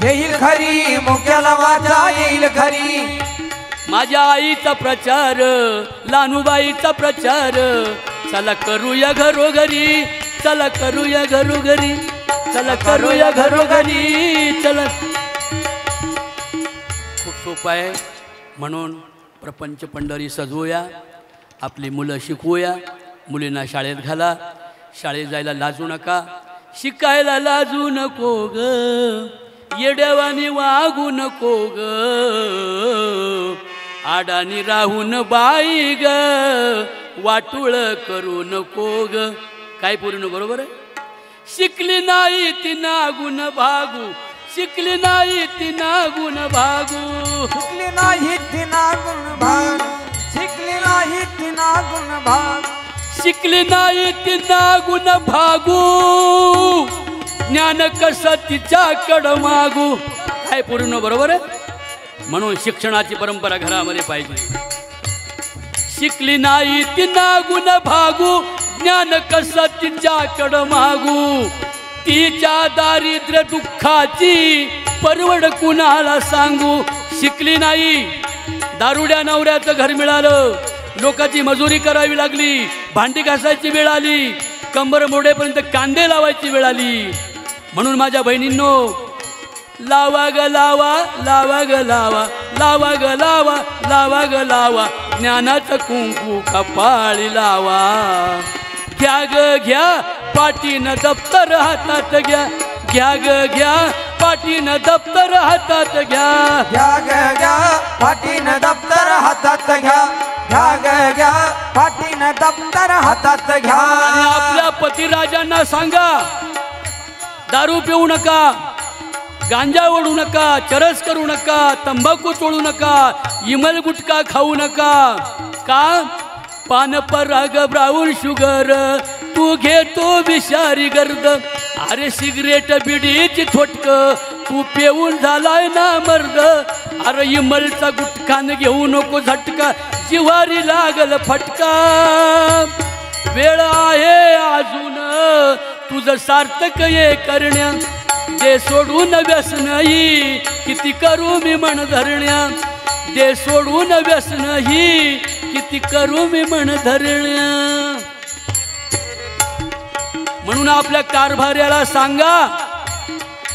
येईल खरी, मुक्याला वाचा येईल खरी. माझ्या आईचा प्रचार, लानूबाईचा प्रचार, चला करूया घरोघरी, चला करूया घरोघरी, चला करूया घरोघरी, चला. खूप सोपं आहे. म्हणून प्रपंच पंढरी सजवूया, आपली मुलं शिकवूया, मुलींना शाळेत घाला, शाळेत जायला लाजू नका, शिकायला लाजू नको ग, येड्यावानी वागू नको ग, आडानी राहून बाई ग, वाटुळ करू नको ग. काय पूर्ण बरोबर आहे. शिकली नाही ती नागुण भागू, शिकली नाही ती नागुण भागू, शिकली नाही ती नागुण भागू, शिकली नाही ती नागुण भागू, शिकली नाही ती नागुण भागू, ज्ञान कसं तिच्याकडं मागू. काय पूर्ण बरोबर आहे. म्हणून शिक्षणाची परंपरा घरामध्ये पाहिजे. शिकली नाही ती नागुन भागू ज्ञान कसं तिच्याकडं मागू तिच्या दारिद्र्य दुःखाची परवड कुणाला सांगू शिकली नाही दारुड्या नवऱ्याचं घर मिळालं लोकांची मजुरी करावी लागली भांडी घासायची वेळ आली कंबर मोडेपर्यंत कांदे लावायची वेळ आली म्हणून माझ्या बहिणींनो लावा ग लावा लावा ग लावा लावा ग लावा लावा ग लावा ज्ञानाचं कुंकू कपाळी लावा घ्या ग घ्या पाठीनं दप्तर हातात घ्या घ्या ग घ्या पाठीनं दप्तर हातात घ्या घ्या ग घ्या पाठीनं दप्तर हातात घ्या घ्या ग घ्या पाठीनं दप्तर हातात घ्या आणि आपल्या पतिराजांना सांगा दारू पिऊ नका गांजा ओढू नका चरस करू नका तंबाखू चोळू नका इमल गुटखा खाऊ नका का पान पराग ब्राऊन शुगर तू घेतो विषारी गर्द अरे सिगरेट बिडीची थोटक तू पेऊन झालाय ना मर्द अरे इमलचा गुटखान घेऊ नको झटका जिवारी लागल फटका वेळ आहे अजून तुझं सार्थक ये करण्या दे सोडून व्यसनही किती करू मी मन धरण्या दे सोडून व्यसनही किती करू मी मन धरण्या म्हणून आपल्या कारभार्याला सांगा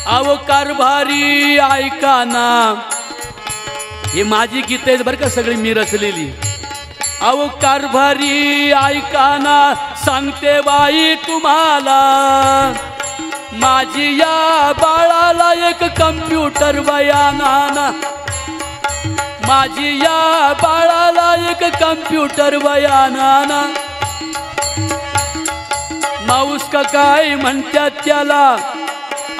अहो कारभारी ऐका ना हे माझी गीत आहेत बरं का सगळी मी रचलेली अहो कारभारी ऐका ना सांगते बाई तुम्हाला माझी या बाळाला एक कम्प्युटर बयानाना माझी या बाळाला एक कम्प्युटर बयानाना माऊस का काय म्हणतात त्याला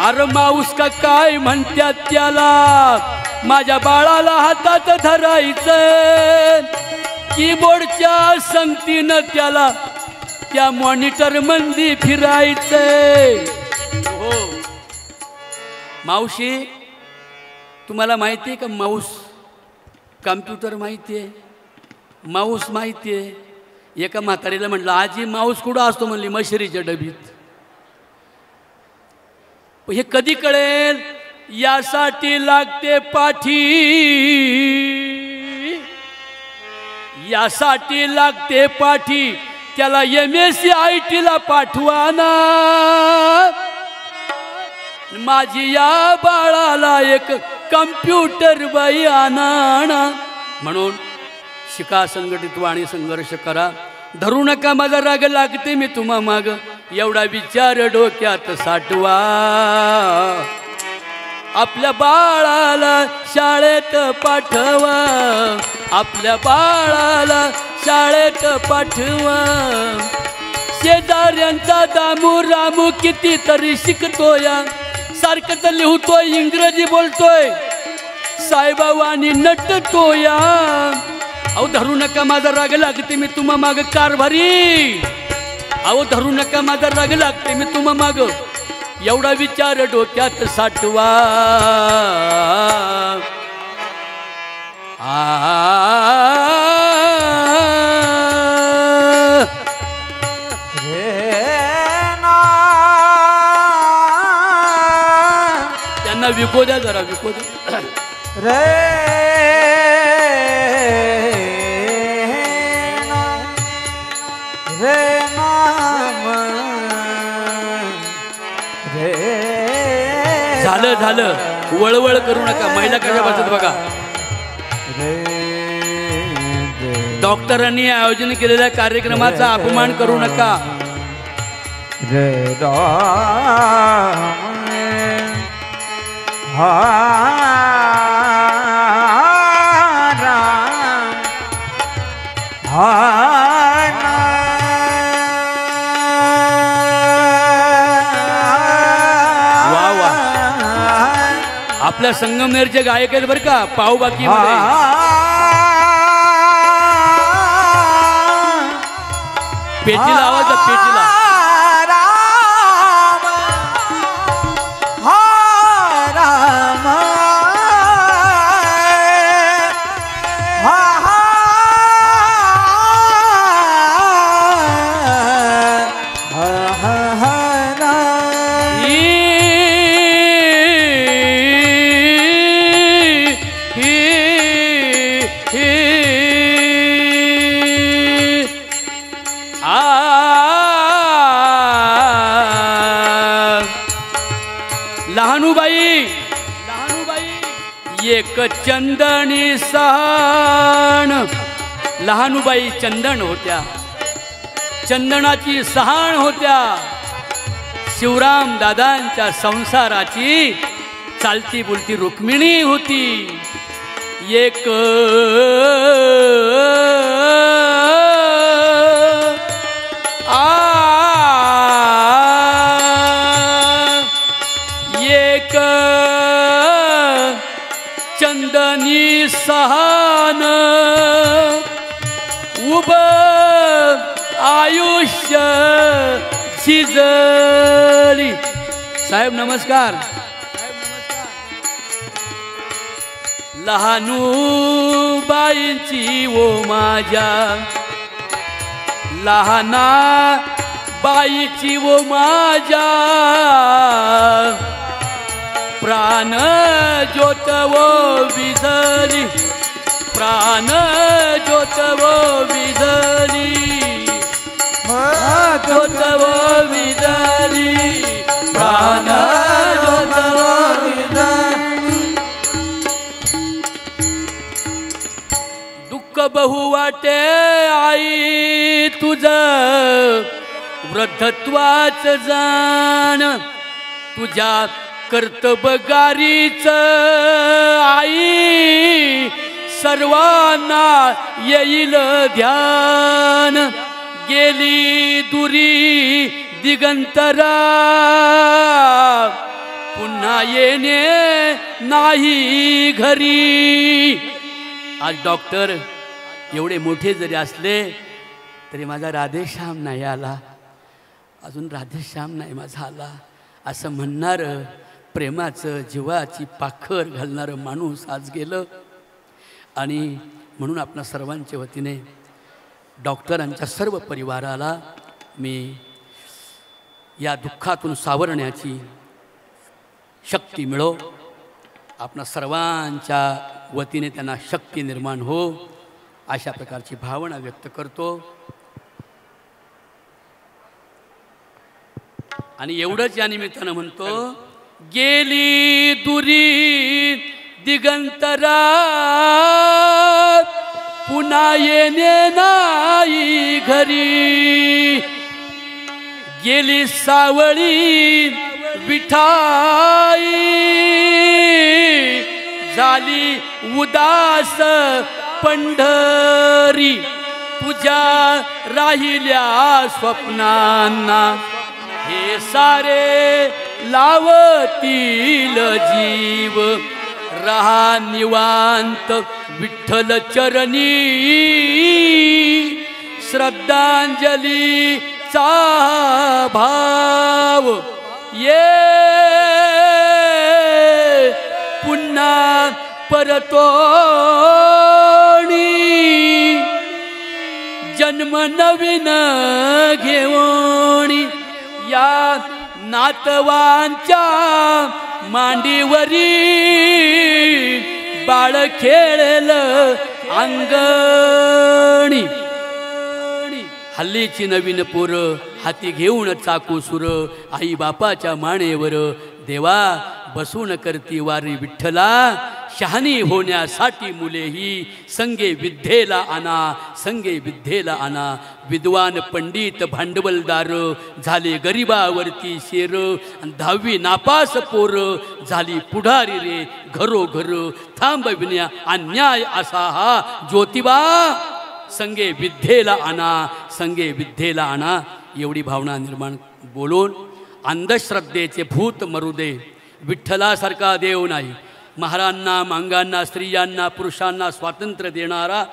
अरे माऊस का काय म्हणतात त्याला माझ्या बाळाला हातात धरायचं कीबोर्डच्या संगतीनं त्याला त्या मॉनिटर मंदी फिरायचंय हो मावशी तुम्हाला माहिती आहे का माऊस कम्प्युटर माहिती आहे माऊस माहिती आहे एका म्हातारीला म्हटलं आजी माऊस कुठं असतो म्हणली मशरीच्या डबीत हे कधी कळेल यासाठी लागते पाठी यासाठी लागते पाठी त्याला MSc ला पाठवाना माझी या बाळाला एक कम्प्युटर बाई आणा म्हणून शिका संघटित वाणी संघर्ष करा धरू नका माझा राग लागते मी तुम्हा माग एवढा विचार डोक्यात साठवा आपल्या बाळाला शाळेत पाठवा आपल्या बाळाला शाळेत पाठवा शेजाऱ्यांचा दामू रामू कितीतरी शिकतोय सारखंच लिहतोय इंग्रजी बोलतोय साईबाबांनी नटतोय अहो धरू नका माझा राग लागते मी तुम्हा माग कारभारी अहो धरू नका माझा राग लागते मी तुम्हा माग एवढा विचार डोक्यात साठवा त्यांना विको द्या जरा विको द्या रे रे नाम रे झालं झालं वळवळ करू नका महिला कशा बसत बघा डॉक्टरांनी आयोजन केलेल्या कार्यक्रमाचा अपमान करू नका रे आपल्या संगमनेरचे गायक आहेत बरं का पावबाकी पेटीला आवाज पेटीला एक चंदनी सहाण, लहानुबाई चंदन होत्या, चंदनाची सहाण होत्या. शिवराम दादांच्या संसाराची चालती बोलती रुक्मिणी होती. एक एक चंदनी सहान उब आयुष्य झिजली. साहेब नमस्कार. लहानू बाईंची ओ माझ्या, लहाना बाईची ओ माझ्या, प्राण ज्योत वो विझली, प्राण ज्योत वो विझली, ज्योत वो विझली, प्राण ज्योत वो विझली. दुःख बहु वाटे आई तुझं वृद्धत्वाच जाण, तुझ्या कर्तबगारीच आई सर्वांना येईल ध्यान. गेली दुरी दिगंतरा पुन्हा येणे नाही घरी. आज डॉक्टर एवढे मोठे जरी असले तरी माझा राधेश्याम नाही आला, अजून राधेश्याम नाही माझा आला असं म्हणणारं, प्रेमाचं जीवाची पाखर घालणारं माणूस आज गेलं. आणि म्हणून आपणा सर्वांच्या वतीने डॉक्टरांच्या सर्व परिवाराला मी या दुःखातून सावरण्याची शक्ती मिळो, आपणा सर्वांच्या वतीने त्यांना शक्ती निर्माण हो, अशा प्रकारची भावना व्यक्त करतो. आणि एवढंच या निमित्तानं म्हणतो, गेली दुरी दिगंतरा पुन्हा येणे नाही घरी. गेली सावळी विठाई झाली उदास पंढरी. तुझ्या राहिल्या स्वप्नांना हे सारे लावतील जीव. रहा निवांत विठ्ठल चरणी श्रद्धांजलीचा भाव. ये पुन्हा परतोणी जन्म नवीन घेऊणी. या नातवांच्या मांडीवरी बाळ खेळेल अंगणी. हल्लीची नवीन पोरं हाती घेऊन चाकू सुर आई बापाच्या मानेवर. देवा बसून करती वारी विठ्ठला, शहाणी होण्यासाठी मुलेही संगे विद्येला आणा, संगे विद्येला आणा. विद्वान पंडित भांडवलदार झाले गरिबावरती शेर. 10वी नापास पोर झाली पुढारी रे घरोघर. थांबविण्या अन्याय असा हा ज्योतिबा, संगे विद्येला आणा, संगे विद्येला आणा. एवढी भावना निर्माण बोलून अंधश्रद्धेचे भूत मरू दे. विठ्ठलासारखा देव नाही. महारांना, मांगांना, स्त्रियांना, पुरुषांना स्वातंत्र्य देणारा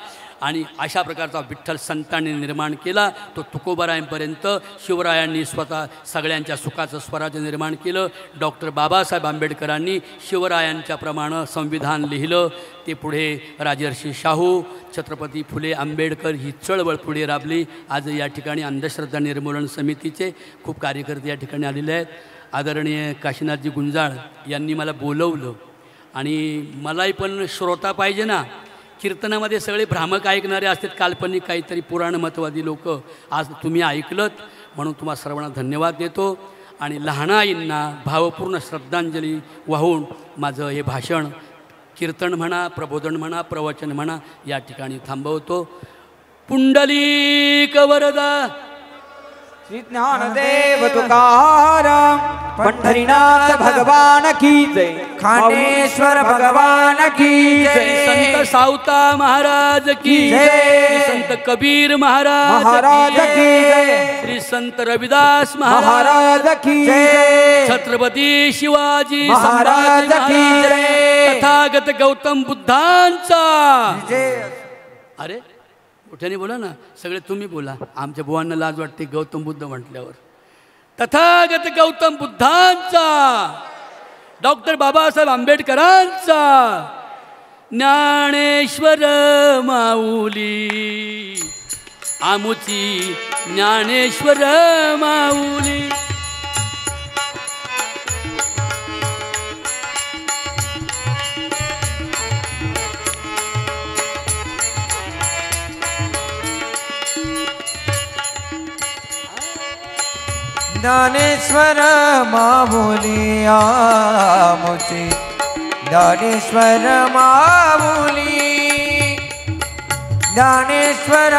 आणि अशा प्रकारचा विठ्ठल संतांनी निर्माण केला. तो तुकोबारायांपर्यंत शिवरायांनी स्वतः सगळ्यांच्या सुखाचं स्वराज्य निर्माण केलं. डॉक्टर बाबासाहेब आंबेडकरांनी शिवरायांच्या प्रमाणे संविधान लिहिलं. ते पुढे राजर्षी शाहू, छत्रपती फुले आंबेडकर ही चळवळ पुढे राबली. आज या ठिकाणी अंधश्रद्धा निर्मूलन समितीचे खूप कार्यकर्ते या ठिकाणी आलेले आहेत. आदरणीय काशीनाथजी गुंजाळ यांनी मला बोलवलं आणि मलाही पण श्रोता पाहिजे ना. कीर्तनामध्ये सगळे भ्रामक ऐकणारे असतात, काल्पनिक काहीतरी पुराणमतवादी लोक. आज तुम्ही ऐकलत म्हणून तुम्हाला सर्वांना धन्यवाद देतो. आणि लहान आईंना भावपूर्ण श्रद्धांजली वाहून माझं हे भाषण कीर्तन म्हणा, प्रबोधन म्हणा, प्रवचन म्हणा, या ठिकाणी थांबवतो. पुंडलिक वरदा श्री ज्ञानदेव तुकाराम पंढरीनाथ भगवान की जय. खांडेश्वर भगवान की श्री जय. संत सावता महाराज की जय. श्री संत कबीर महाराज की जय. श्री संत रविदास महाराज की जय. छत्रपती शिवाजी महाराज की जय. तथागत गौतम बुद्धांचा. जय. अरे मोठ्याने बोला ना, सगळे तुम्ही बोला, आमच्या बुवांना लाज वाटते गौतम बुद्ध म्हटल्यावर. तथागत गौतम बुद्धांचा, डॉक्टर बाबासाहेब आंबेडकरांचा, ज्ञानेश्वर माऊली आमुची ज्ञानेश्वर माऊली. ज्ञानेश्वर माऊली आमुची ज्ञानेश्वर माऊली. ज्ञानेश्वर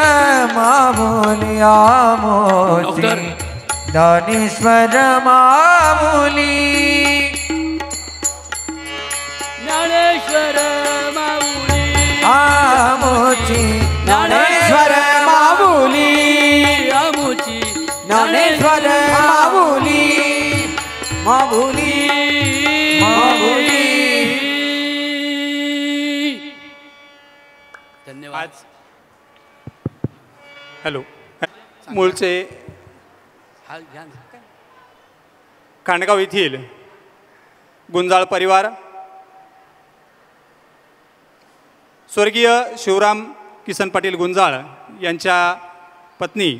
माऊली आमुची ज्ञानेश्वर माऊली. ज्ञानेश्वर माऊली आमुची ज्ञानेश्वर माऊली. आमुची ज्ञानेश्वर माऊली माऊली माऊली. धन्यवाद. हॅलो. मूळचे हा घ्या ना. खांडगाव येथील गुंजाळ परिवार, स्वर्गीय शिवराम किसन पाटील गुंजाळ यांच्या पत्नी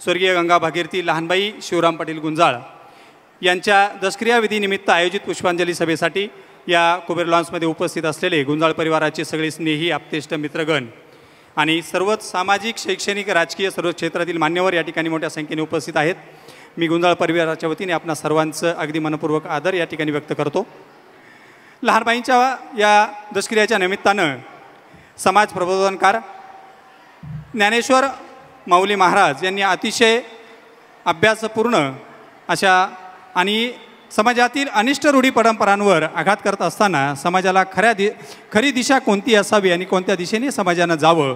स्वर्गीय गंगा भागीरथी लहानबाई शिवराम पाटील गुंजाळ यांच्या दशक्रिया विधीनिमित्त आयोजित पुष्पांजली सभेसाठी या कुबेर लॉन्समध्ये उपस्थित असलेले गुंजाळ परिवाराचे सगळे स्नेही, आप्तेष्ट, मित्रगण आणि सर्वच सामाजिक, शैक्षणिक, राजकीय सर्व क्षेत्रातील मान्यवर या ठिकाणी मोठ्या संख्येने उपस्थित आहेत. मी गुंजाळ परिवाराच्या वतीने आपणा सर्वांचं अगदी मनपूर्वक आदर या ठिकाणी व्यक्त करतो. लहानबाईंच्या या दशक्रियाच्या निमित्तानं समाज प्रबोधनकार ज्ञानेश्वर माऊली महाराज यांनी अतिशय अभ्यासपूर्ण अशा आणि समाजातील अनिष्ट रूढी परंपरांवर आघात करत असताना समाजाला खरी दिशा कोणती असावी आणि कोणत्या दिशेने समाजानं जावं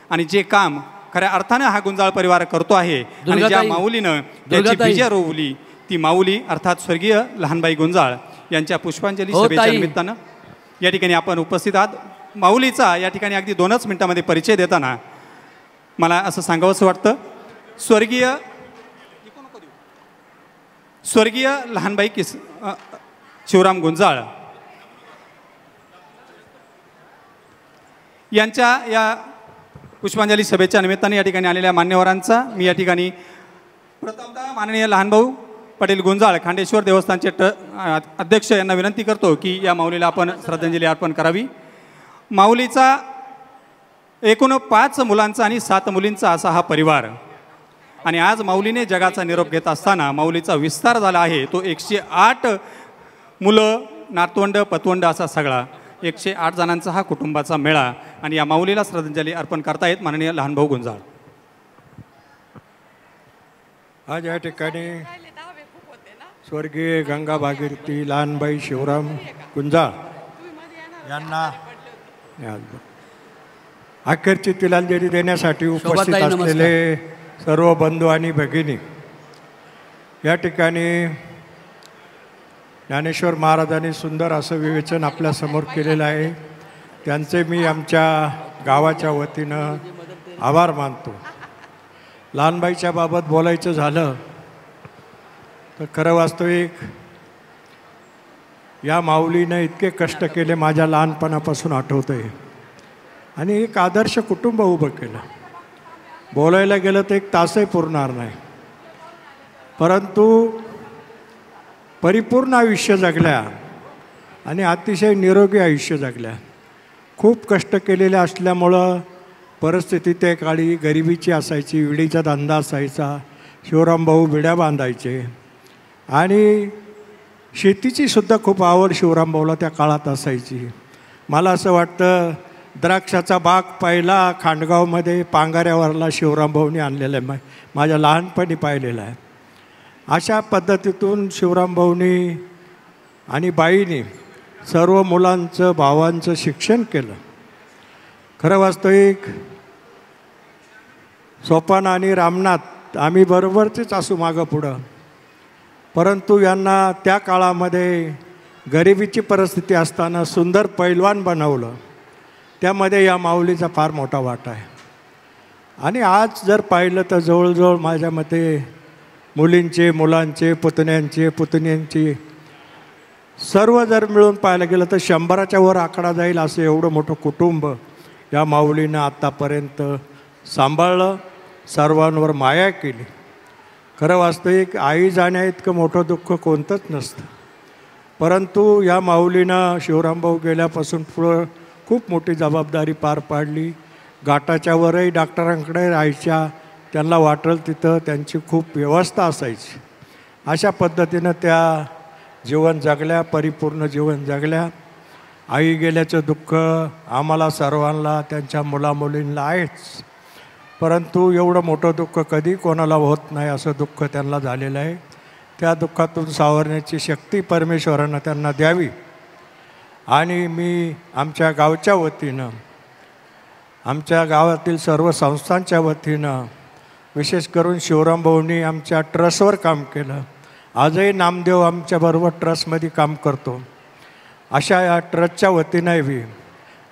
आणि जे काम खऱ्या अर्थानं हा गुंजाळ परिवार करतो आहे आणि ज्या माऊलीनं त्याची बीजे रोवली ती माऊली अर्थात स्वर्गीय लहानबाई गुंजाळ यांच्या पुष्पांजली सभेच्या निमित्तानं या ठिकाणी आपण उपस्थित आहात. माऊलीचा या ठिकाणी अगदी 2च मिनिटांमध्ये परिचय देताना मला असं सांगावंसं वाटतं. स्वर्गीय लहानबाई शिवराम गुंजाळ यांच्या या पुष्पांजली सभेच्या निमित्ताने या ठिकाणी आलेल्या मान्यवरांचा मी या ठिकाणी प्रथमतः माननीय लहानभाऊ पाटील गुंजाळ खांडेश्वर देवस्थानचे अध्यक्ष यांना विनंती करतो की या माऊलीला आपण श्रद्धांजली अर्पण करावी. माऊलीचा एकूण 5 मुलांचा आणि 7 मुलींचा असा हा परिवार आणि आज माऊलीने जगाचा निरोप घेत असताना माऊलीचा विस्तार झाला आहे. तो 108 मुलं, नातवंड, पतवंड असा सगळा 108 जणांचा हा कुटुंबाचा मेळा आणि या माऊलीला श्रद्धांजली अर्पण करतायत माननीय लहानभाऊ गुंजाळ. आज या ठिकाणी स्वर्गीय गंगा भागीरथी लहानबाई शिवराम गुंजाळ यांना अखेरची तिलांजली देण्यासाठी उपस्थित असलेले सर्व बंधू आणि भगिनी, या ठिकाणी ज्ञानेश्वर महाराजांनी सुंदर असं विवेचन आपल्यासमोर केलेलं आहे. त्यांचे मी आमच्या गावाच्या वतीनं आभार मानतो. लहानबाईच्या बाबत बोलायचं झालं तर खरं वास्तविक या माऊलीनं इतके कष्ट केले माझ्या लहानपणापासून आठवतं आहे आणि एक आदर्श कुटुंब उभं केलं. बोलायला गेलं तर 1 तासही पुरणार नाही, परंतु परिपूर्ण आयुष्य जगल्या आणि अतिशय निरोगी आयुष्य जगल्या. खूप कष्ट केलेले असल्यामुळं परिस्थिती त्या काळी गरिबीची असायची, विडीचा धंदा असायचा, शिवरामभाऊ विड्या बांधायचे आणि शेतीची सुद्धा खूप आवड शिवरामभाऊला त्या काळात असायची मला असं वाटतं द्राक्षाचा बाग पहिला खांडगावमध्ये पांगाऱ्यावरला शिवरामभाऊनी आणलेला आहे, माझ्या लहानपणी पाहिलेला आहे. अशा पद्धतीतून शिवरामभाऊनी आणि बाईंनी सर्व मुलांचं भावांचं शिक्षण केलं. खरं वास्तविक सोपान आणि रामनाथ आम्ही बरोबरचेच असू मागं पुढं, परंतु यांना त्या काळामध्ये गरिबीची परिस्थिती असताना सुंदर पैलवान बनवलं. त्यामध्ये या माऊलीचा फार मोठा वाटा आहे. आणि आज जर पाहिलं तर जवळजवळ माझ्या मते मुलींचे, मुलांचे, पुतण्यांची सर्व जर मिळून पाहायला गेलं तर 100च्या वर आकडा जाईल असं एवढं मोठं कुटुंब या माऊलीनं आत्तापर्यंत सांभाळलं, सर्वांवर माया केली. खरं वास्तविक आई जाण्या इतकं मोठं दुःख कोणतंच नसतं, परंतु या माऊलीनं शिवरामभाऊ गेल्यापासून पुढं खूप मोठी जबाबदारी पार पाडली. घाटाच्या वरही डॉक्टरांकडे राहायच्या, त्यांना वाटेल तिथं त्यांची खूप व्यवस्था असायची. अशा पद्धतीनं त्या जीवन जगल्या, परिपूर्ण जीवन जगल्या. आई गेल्याचं दुःख आम्हाला सर्वांना, त्यांच्या मुलामुलींना आहेच, परंतु एवढं मोठं दुःख कधी कोणाला होत नाही असं दुःख त्यांना झालेलं आहे. त्या दुःखातून सावरण्याची शक्ती परमेश्वरानं त्यांना द्यावी. आणि मी आमच्या गावच्या वतीनं, आमच्या गावातील सर्व संस्थांच्या वतीनं, विशेष करून शिवरामभाऊंनी आमच्या ट्रस्टवर काम केलं. आजही नामदेव आमच्याबरोबर ट्रस्टमध्ये काम करतो. अशा या ट्रस्टच्या वतीनं बी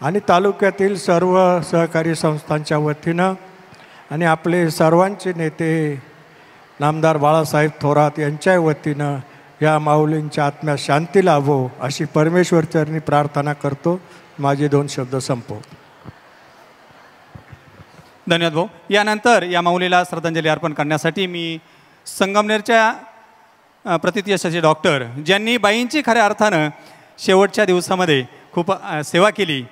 आणि तालुक्यातील सर्व सहकारी संस्थांच्या वतीनं आणि आपले सर्वांचे नेते नामदार बाळासाहेब थोरात यांच्या वतीनं या माऊलींच्या आत्म्यात शांती लाभो अशी परमेश्वरचरणी प्रार्थना करतो. माझे 2 शब्द संपवतो. धन्यवाद भाऊ. यानंतर या माऊलीला श्रद्धांजली अर्पण करण्यासाठी मी संगमनेरच्या प्रतिथयशाचे डॉक्टर, ज्यांनी बाईंची खऱ्या अर्थानं शेवटच्या दिवसामध्ये खूप सेवा केली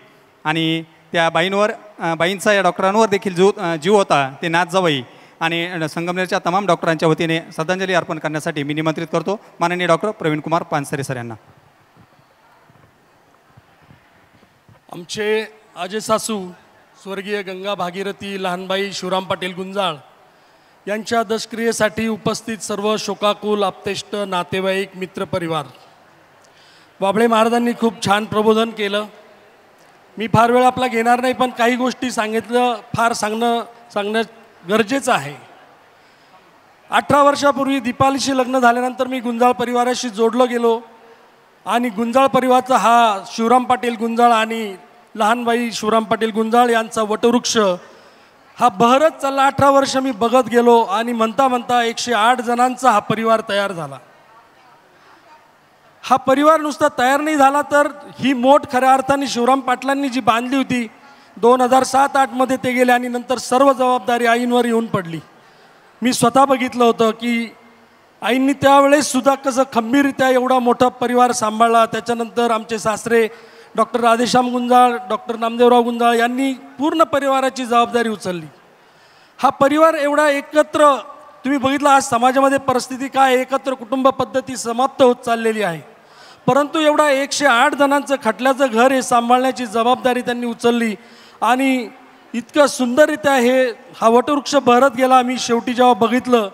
आणि त्या बाईंचा या डॉक्टरांवर देखील जीव होता, ते नाथ जावई, आणि संगमनेरच्या तमाम डॉक्टरांच्या वतीने श्रद्धांजली अर्पण करण्यासाठी मी निमंत्रित करतो माननीय डॉक्टर प्रवीण कुमार पानसरे सर यांना. आमचे आजे सासू स्वर्गीय गंगा भागीरथी लहानबाई शिवराम पाटील गुंजाळ यांच्या दशक्रियेसाठी उपस्थित सर्व शोकाकुल, आप्तेष्ट, नातेवाईक, मित्रपरिवार, बाबळे महाराजांनी खूप छान प्रबोधन केलं. मी फार वेळ आपला घेणार नाही, पण काही गोष्टी सांगणं गरजेचं आहे. 18 वर्षापूर्वी दीपालीशी लग्न झाल्यानंतर मी गुंजाळ परिवाराशी जोडलो गेलो आणि गुंजाळ परिवाराचा हा शिवराम पाटील गुंजाळ आणि लहानबाई शिवराम पाटील गुंजाळ यांचा वटवृक्ष हा बहरत चालला. 18 वर्ष मी बघत गेलो आणि म्हणता म्हणता 108 जणांचा हा परिवार तयार झाला. हा परिवार नुसता तयार नाही झाला तर ही मोठ खऱ्या अर्थाने शिवराम पाटलांनी जी बांधली होती 2007-08 मध्ये ते गेले आणि नंतर सर्व जबाबदारी आईंवर येऊन पडली. मी स्वतः बघितलं होतं की आईंनी त्यावेळेस सुद्धा कसं खंबीररित्या एवढा मोठा परिवार सांभाळला. त्याच्यानंतर आमचे सासरे डॉक्टर राधेश्याम गुंजाळ, डॉक्टर नामदेवराव गुंजाळ यांनी पूर्ण परिवाराची जबाबदारी उचलली. हा परिवार एवढा एकत्र, तुम्ही बघितलं आज समाजामध्ये परिस्थिती काय, एकत्र कुटुंब पद्धती समाप्त होत चाललेली आहे, परंतु एवढा 108 जणांचं खटल्याचं घर हे सांभाळण्याची जबाबदारी त्यांनी उचलली आणि इतकं सुंदररित्या हा वटवृक्ष बहरत गेला. मी शेवटी जेव्हा बघितलं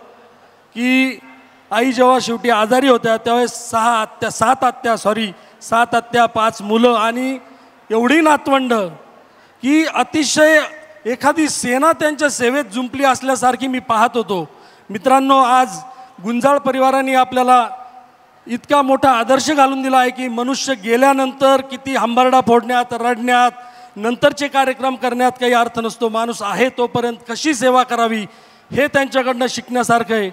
की आई जेव्हा शेवटी आजारी होत्या त्यावेळेस 7 आत्या 5 मुलं आणि एवढी नातवंड की अतिशय एखादी सेना त्यांच्या सेवेत जुंपली असल्यासारखी मी पाहत होतो. मित्रांनो, आज गुंजाळ परिवाराने आपल्याला इतका मोठा आदर्श घालून दिला आहे की मनुष्य गेल्यानंतर किती हंबरडा फोडण्यात, रडण्यात, नंतरचे कार्यक्रम करण्यात काही अर्थ नसतो. माणूस आहे तोपर्यंत कशी सेवा करावी हे त्यांच्याकडनं शिकण्यासारखं आहे.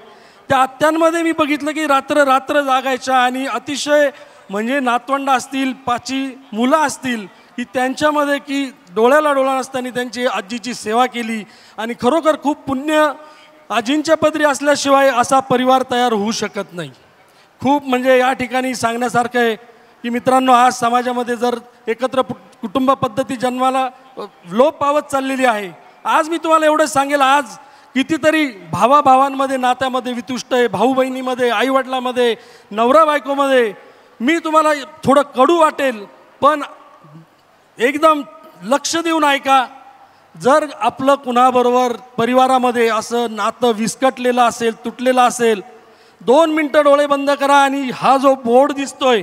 त्या आत्यांमध्ये मी बघितलं की रात्र रात्र जागायच्या आणि अतिशय म्हणजे नातवंड असतील, 5 मुलं असतील की त्यांच्यामध्ये की डोळ्याला डोळा नसताना त्यांची आजीची सेवा केली आणि खरोखर खूप पुण्य आजींच्या पदरी असल्याशिवाय असा परिवार तयार होऊ शकत नाही. खूप म्हणजे या ठिकाणी सांगण्यासारखं आहे की मित्रांनो, आज समाजामध्ये जर एकत्र कुटुंब पद्धती जन्माला लोप पावत चाललेली आहे. आज मी तुम्हाला एवढंच सांगेल, आज कितीतरी भावाभावांमध्ये नात्यामध्ये वितुष्ट आहे, भाऊ बहिणीमध्ये, एकदम लक्ष देऊन ऐका. जर आपलं कुणाबरोबर परिवारामध्ये असं नातं विस्कटलेलं असेल, तुटलेलं असेल, 2 मिनटं डोळे बंद करा आणि हा जो बोर्ड दिसतोय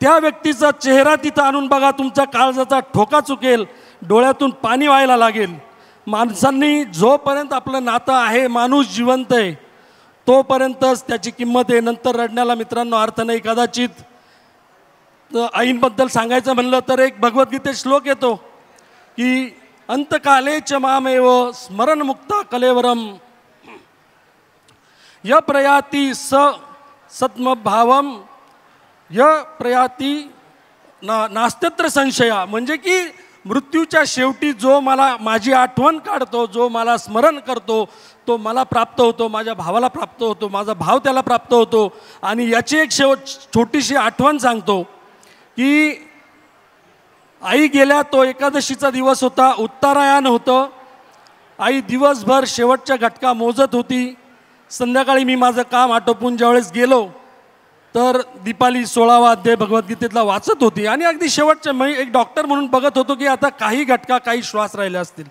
त्या व्यक्तीचा चेहरा तिथं आणून बघा. तुमचा काळजाचा ठोका चुकेल, डोळ्यातून पाणी व्हायला लागेल. माणसांनी जोपर्यंत आपलं नातं आहे, माणूस जिवंत आहे, तोपर्यंतच त्याची किंमत आहे. नंतर रडण्याला मित्रांनो अर्थ नाही. कदाचित आईंबद्दल सांगायचं म्हणलं तर एक भगवद्गीतेत श्लोक येतो की अंतकाले च मामेव स्मरणमुक्ता कलेवरम य प्रयाती सत्मभावम य प्रयाती नास्त्यत्र संशया. म्हणजे की मृत्यूच्या शेवटी जो मला माझी आठवण काढतो, जो मला स्मरण करतो, तो मला प्राप्त होतो, माझ्या भावाला प्राप्त होतो, माझा भाव त्याला प्राप्त होतो. आणि याची एक छोटीशी आठवण सांगतो की आई गेल्या तो एकादशीचा दिवस होता, उत्तरायण होतं. आई दिवसभर शेवटच्या घटका मोजत होती. संध्याकाळी मी माझं काम आटोपून ज्यावेळेस गेलो तर दीपाली 16वा अध्याय भगवद्गीतेतला वाचत होती आणि अगदी शेवटच्या मी एक डॉक्टर म्हणून बघत होतो की आता काही घटका, काही श्वास राहिले असतील.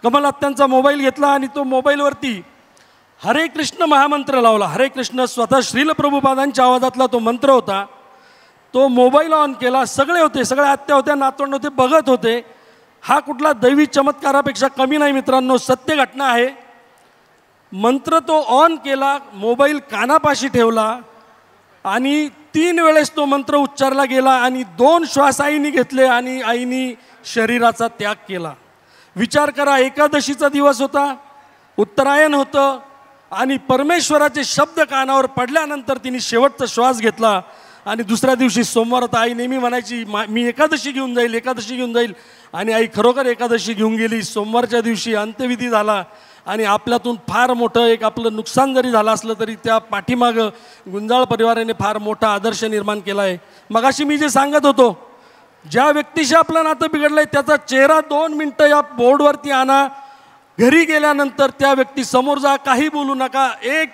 कमल आत्यांचा मोबाईल घेतला आणि तो मोबाईलवरती हरे कृष्ण महामंत्र लावला. हरे कृष्ण स्वतः श्रील प्रभुपादांच्या आवाजातला तो मंत्र होता. तो मोबाईल ऑन केला. सगळे होते, सगळ्या आत्या होत्या, नातवंड होते, बघत होते. हा कुठला दैवी चमत्कारापेक्षा कमी नाही मित्रांनो, सत्य घटना आहे. मंत्र तो ऑन केला, मोबाईल कानापाशी ठेवला आणि 3 वेळेस तो मंत्र उच्चारला गेला आणि 2 श्वास आईनी घेतले आणि आईनी शरीराचा त्याग केला. विचार करा, एकादशीचा दिवस होता, उत्तरायण होतं आणि परमेश्वराचे शब्द कानावर पडल्यानंतर तिने शेवटचा श्वास घेतला. आणि दुसऱ्या दिवशी सोमवार होता. आई नेहमी म्हणायची मी एकादशी घेऊन जाईल, एकादशी घेऊन जाईल. आणि आई खरोखर एकादशी घेऊन गेली. सोमवारच्या दिवशी अंत्यविधी झाला आणि आपल्यातून फार मोठं एक आपलं नुकसान जरी झालं असलं तरी त्या पाठीमागं गुंजाळ परिवाराने फार मोठा आदर्श निर्माण केला आहे. मगाशी मी जे सांगत होतो, ज्या व्यक्तीशी आपलं नातं बिघडलं आहे त्याचा चेहरा 2 मिनटं या बोर्डवरती आणा. घरी गेल्यानंतर त्या व्यक्ती समोर जा, काही बोलू नका. एक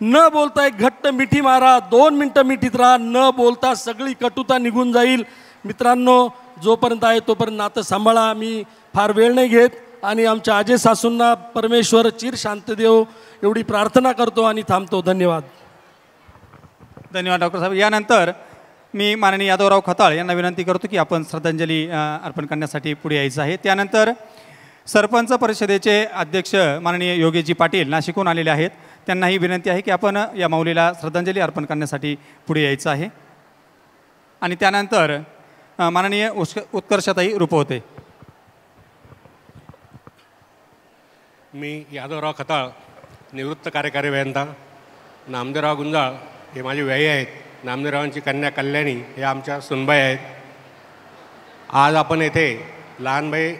न बोलता एक घट्ट मिठी मारा, 2 मिनटं मिठीत राहा. न बोलता सगळी कटुता निघून जाईल. मित्रांनो, जोपर्यंत आहे तोपर्यंत नातं सांभाळा. मी फार वेळ नाही घेत आणि आमच्या आजे सासूंना परमेश्वर चिर शांत देव एवढी प्रार्थना करतो आणि थांबतो. धन्यवाद. धन्यवाद डॉक्टर साहेब. यानंतर मी माननीय यादवराव खताळ यांना विनंती करतो की आपण श्रद्धांजली अर्पण करण्यासाठी पुढे यायचं आहे. त्यानंतर सरपंच परिषदेचे अध्यक्ष माननीय योगेशजी पाटील नाशिकहून आलेले आहेत. त्यांनाही विनंती आहे की आपण या माऊलीला श्रद्धांजली अर्पण करण्यासाठी पुढे यायचं आहे. आणि त्यानंतर माननीय उत्कर्षताई रुपवते. मी यादवराव खताळ, निवृत्त कार्यकारी अभियंता. नामदेवराव गुंजाळ हे माझे व्यायी आहेत. नामदेवरावांची कन्या कल्याणी हे आमच्या सुनबाई आहेत. आज आपण येथे लहानबाई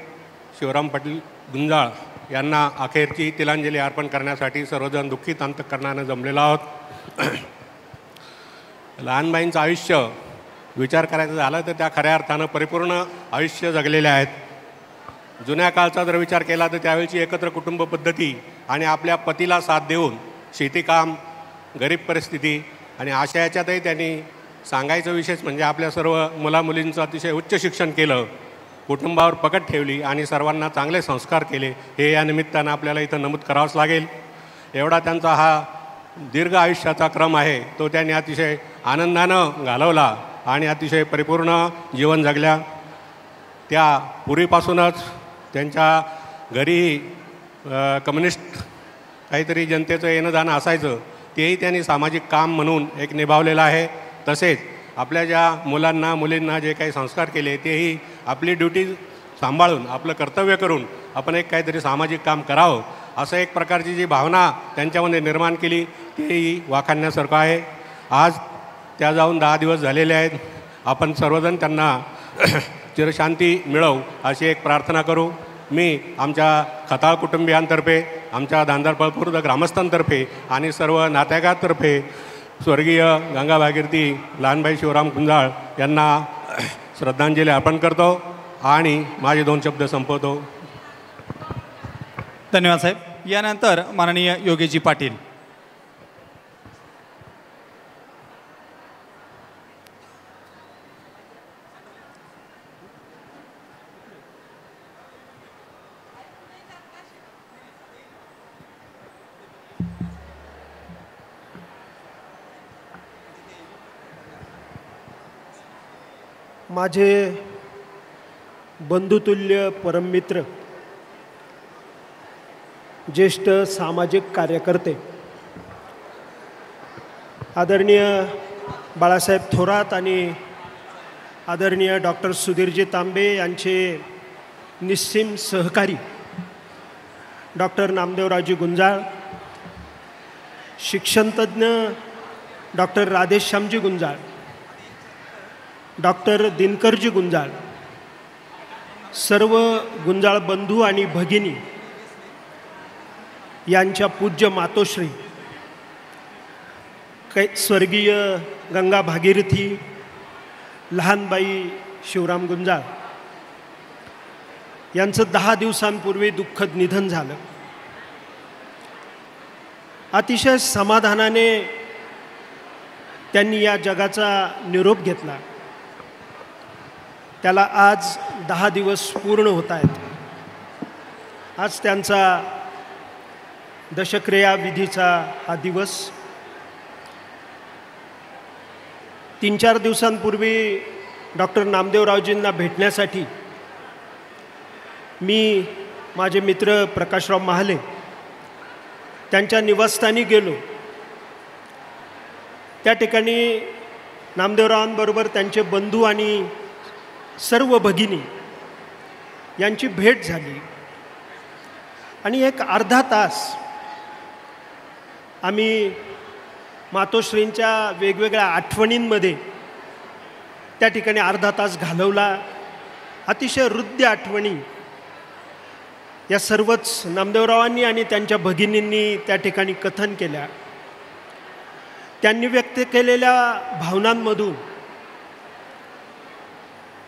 शिवराम पाटील गुंजाळ यांना अखेरची तिलांजली अर्पण करण्यासाठी सर्वजण दुःखित अंतःकरणानं जमलेलो आहोत. लहानबाईंचं आयुष्य विचार करायचा झाला तर त्या खऱ्या अर्थानं परिपूर्ण आयुष्य जगलेले आहेत. जुन्या काळचा जर विचार केला तर त्यावेळची एकत्र कुटुंब पद्धती आणि आपल्या पतीला साथ देऊन शेतीकाम, गरीब परिस्थिती आणि अशा याच्यातही त्यांनी सांगायचं विशेष म्हणजे आपल्या सर्व मुलामुलींचं अतिशय उच्च शिक्षण केलं, कुटुंबावर पकड ठेवली आणि सर्वांना चांगले संस्कार केले. हे या निमित्तानं आपल्याला इथं नमूद करावंच लागेल. एवढा त्यांचा हा दीर्घ आयुष्याचा क्रम आहे तो त्यांनी अतिशय आनंदानं घालवला आणि अतिशय परिपूर्ण जीवन जगल्या. त्या पूर्वीपासूनच त्यांच्या घरीही कम्युनिस्ट काहीतरी जनतेचं येणं जाणं असायचं, तेही त्यांनी सामाजिक काम म्हणून एक निभावलेलं आहे. तसेच आपल्या ज्या मुलांना मुलींना जे काही संस्कार केले तेही आपली ड्युटी सांभाळून आपलं कर्तव्य करून आपण एक काहीतरी सामाजिक काम करावं असं एक प्रकारची जी भावना त्यांच्यामध्ये निर्माण केली तेही वाखाणण्यासारखं आहे. आज त्या जाऊन 10 दिवस झालेले आहेत. आपण सर्वजण त्यांना चिरशांती मिळवू अशी एक प्रार्थना करू. मी आमच्या खताळ कुटुंबियांतर्फे, आमच्या धांदरपळ खुर्द ग्रामस्थांतर्फे आणि सर्व नातेगातर्फे स्वर्गीय गंगा भागीरथी लहानबाई शिवराम गुंजाळ यांना श्रद्धांजली अर्पण करतो आणि माझे 2 शब्द संपवतो. धन्यवाद साहेब. यानंतर माननीय योगेशजी पाटील. माझे बंधुतुल्य परममित्र, ज्येष्ठ सामाजिक कार्यकर्ते, आदरणीय बाळासाहेब थोरात आणि आदरणीय डॉक्टर सुधीरजी तांबे यांचे निस्सीम सहकारी डॉक्टर नामदेवरावजी गुंजाळ, शिक्षणतज्ज्ञ डॉक्टर राधेश्यामजी गुंजाळ, डॉक्टर दिनकरजी गुंजाळ, सर्व गुंजाळ बंधू आणि भगिनी यांच्या पूज्य मातोश्री स्वर्गीय गंगा भागीरथी लहानबाई शिवराम गुंजाळ यांचं 10 दिवसांपूर्वी दुःखद निधन झालं. अतिशय समाधानाने त्यांनी या जगाचा निरोप घेतला. त्याला आज 10 दिवस पूर्ण होत आहेत. आज त्यांचा दशक्रिया विधीचा हा दिवस. 3-4 दिवसांपूर्वी डॉक्टर नामदेवरावजींना भेटण्यासाठी मी माझे मित्र प्रकाशराव महाले त्यांच्या निवासस्थानी गेलो. त्या ठिकाणी नामदेवरावांबरोबर त्यांचे बंधू आणि सर्व भगिनी यांची भेट झाली आणि एक अर्धा तास आम्ही मातोश्रींच्या वेगवेगळ्या आठवणींमध्ये त्या ठिकाणी अर्धा तास घालवला. अतिशय हृद्य आठवणी या सर्वच नामदेवरावांनी आणि त्यांच्या भगिनींनी त्या ठिकाणी कथन केल्या. त्यांनी व्यक्त केलेल्या भावनांमधून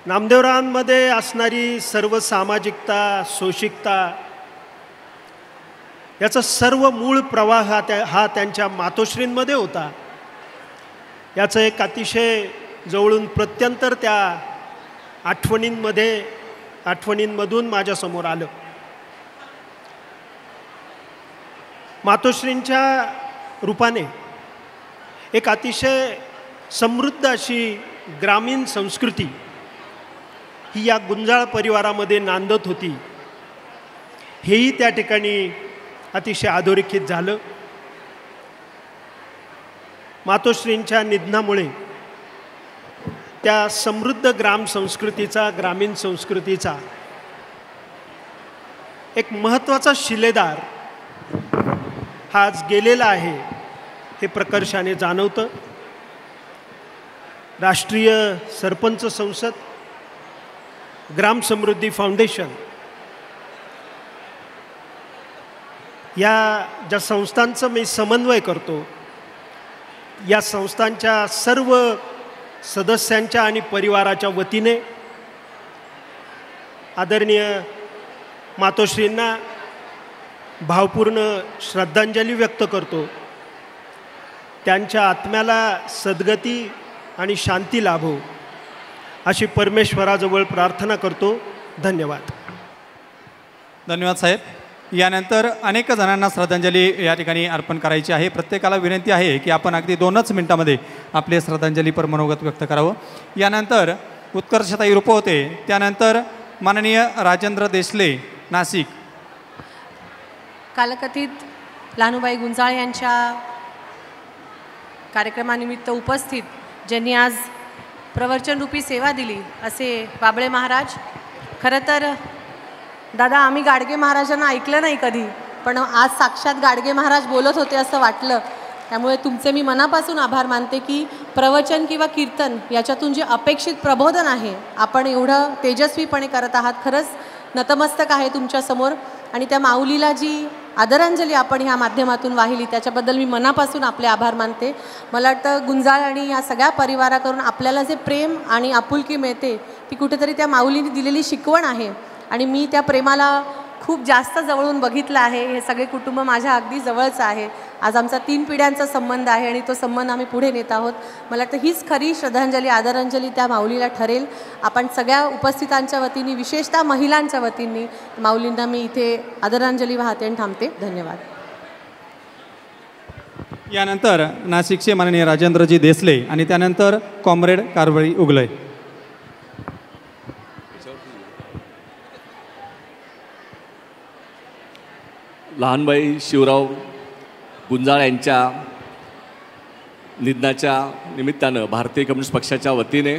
नामदेवरावांमध्ये असणारी सर्व सामाजिकता, सोशिकता याचा सर्व मूळ प्रवाह हा त्यांच्या मातोश्रींमध्ये होता. याचं एक अतिशय जवळून प्रत्यंतर त्या आठवणींमधून माझ्यासमोर आलं. मातोश्रींच्या रूपाने एक अतिशय समृद्ध अशी ग्रामीण संस्कृती ही या गुंजाळ परिवारामध्ये नांदत होती. हेही त्या ठिकाणी अतिशय अधोरेखित झालं. मातोश्रींच्या निधनामुळे त्या समृद्ध ग्रामीण संस्कृतीचा एक महत्त्वाचा शिलेदार हा आज गेलेला आहे हे प्रकर्षाने जाणवतं. राष्ट्रीय सरपंच संसद, ग्राम समृद्धी फाउंडेशन या ज्या संस्थांचं मी समन्वय करतो, या संस्थांच्या सर्व सदस्यांच्या आणि परिवाराच्या वतीने आदरणीय मातोश्रींना भावपूर्ण श्रद्धांजली व्यक्त करतो. त्यांच्या आत्म्याला सद्गती आणि शांती लाभो अशी परमेश्वराजवळ प्रार्थना करतो. धन्यवाद. धन्यवाद साहेब. यानंतर अनेक जणांना श्रद्धांजली या ठिकाणी अर्पण करायची आहे. प्रत्येकाला विनंती आहे की आपण अगदी 2च मिनिटामध्ये आपले श्रद्धांजलीपर मनोगत व्यक्त करावं. यानंतर उत्कर्षताई रुपवते, त्यानंतर माननीय राजेंद्र देसले नाशिक. कालकथित लहानुबाई गुंजाळ यांच्या कार्यक्रमानिमित्त उपस्थित ज्यांनी आज प्रवचनरूपी सेवा दिली असे बाबळे महाराज. खरं तर दादा, आम्ही गाडगे महाराजांना ऐकलं नाही कधी, पण आज साक्षात गाडगे महाराज बोलत होते असं वाटलं. त्यामुळे तुमचे मी मनापासून आभार मानते की प्रवचन किंवा कीर्तन याच्यातून जे अपेक्षित प्रबोधन आहे आपण एवढं तेजस्वीपणे करत आहात. खरंच नतमस्तक आहे तुमच्यासमोर. आणि त्या माऊलीला जी आदरांजली आपण ह्या माध्यमातून वाहिली त्याच्याबद्दल मी मनापासून आपले आभार मानते. मला वाटतं गुंजाळ आणि या सगळ्या परिवाराकडून आपल्याला जे प्रेम आणि आपुलकी मिळते ती कुठेतरी त्या माऊलीने दिलेली शिकवण आहे आणि मी त्या प्रेमाला खूप जास्त जवळून बघितलं आहे. हे सगळे कुटुंब माझ्या अगदी जवळचं आहे. आज आमचा 3 पिढ्यांचा संबंध आहे आणि तो संबंध आम्ही पुढे नेत आहोत. मला वाटतं हीच खरी श्रद्धांजली, आदरांजली त्या माऊलीला ठरेल. आपण सगळ्या उपस्थितांच्या वतीने, विशेषतः महिलांच्या वतीने माऊलींना मी इथे आदरांजली वाहते आणि थांबते. धन्यवाद. यानंतर नाशिकचे माननीय राजेंद्रजी देसले आणि त्यानंतर कॉम्रेड कारवळी उगलय. लहानबाई शिवराव गुंजाळ यांच्या निधनाच्या निमित्तानं भारतीय कम्युनिस्ट पक्षाच्या वतीने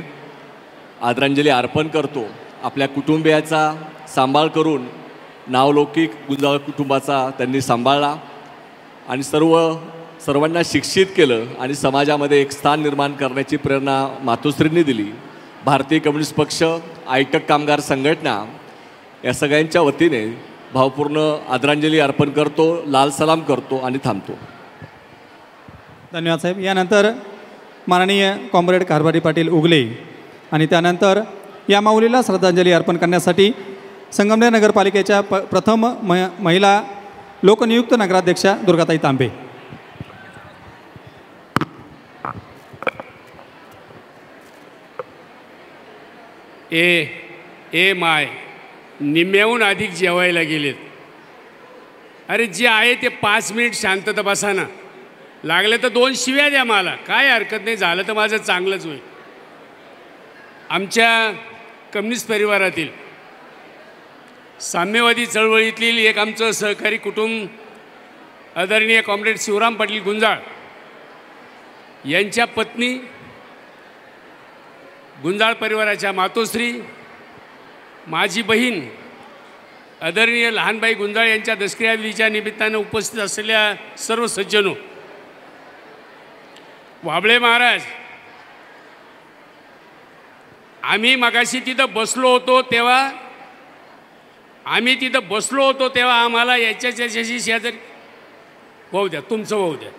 आदरांजली अर्पण करतो. आपल्या कुटुंबियाचा सांभाळ करून नावलौकिक गुंजाळ कुटुंबाचा त्यांनी सांभाळला आणि सर्वांना शिक्षित केलं आणि समाजामध्ये एक स्थान निर्माण करण्याची प्रेरणा मातोश्रींनी दिली. भारतीय कम्युनिस्ट पक्ष, आयटक कामगार संघटना या सगळ्यांच्या वतीने भावपूर्ण आदरांजली अर्पण करतो, लाल सलाम करतो आणि थांबतो. धन्यवाद साहेब. यानंतर माननीय कॉम्रेड कारभारी पाटील उगले आणि त्यानंतर या माऊलीला श्रद्धांजली अर्पण करण्यासाठी संगमनेर नगरपालिकेच्या प्रथम महिला लोकनियुक्त नगराध्यक्षा दुर्गाताई तांबे. ए माय निम्म्याहून अधिक जेवायला गेलेत. अरे जे आहे ते 5 मिनिट शांतता बसा ना. लागलं तर 2 शिव्या द्या मला, काय हरकत नाही. झालं तर माझं चांगलंच होईल. आमच्या कम्युनिस्ट परिवारातील साम्यवादी चळवळीतील एक आमचं सहकारी कुटुंब आदरणीय कॉम्रेड शिवराम पाटील गुंजाळ यांच्या पत्नी, गुंजाळ परिवाराच्या मातोश्री, माझी बहीण आदरणीय लहानबाई गुंजाळ यांच्या दशक्रियाविधीच्या निमित्तानं उपस्थित असलेल्या सर्व सज्जनो, वाबळे महाराज, आम्ही मगाशी तिथं बसलो होतो तेव्हा आम्हाला याच्याशी शेजारी वाहू द्या, तुमचं वाहू द्या.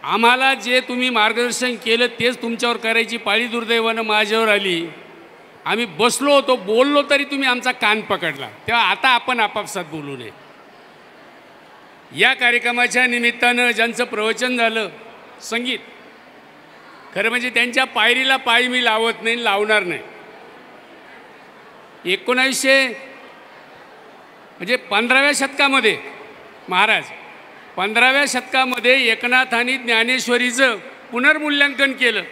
आम्हाला जे तुम्ही मार्गदर्शन केलं तेच तुमच्यावर करायची पाळी दुर्दैवानं माझ्यावर आली. आम्ही बसलो होतो, बोललो तरी तुम्ही आमचा कान पकडला. तेव्हा आता आपण आपापसात बोलू नये. या कार्यक्रमाच्या निमित्तानं ज्यांचं प्रवचन झालं, संगीत, खरं म्हणजे त्यांच्या पायरीला पाय मी लावत नाही, लावणार नाही. 15व्या शतकामध्ये महाराज, 15व्या शतकामध्ये एकनाथांनी ज्ञानेश्वरीचं पुनर्मूल्यांकन केलं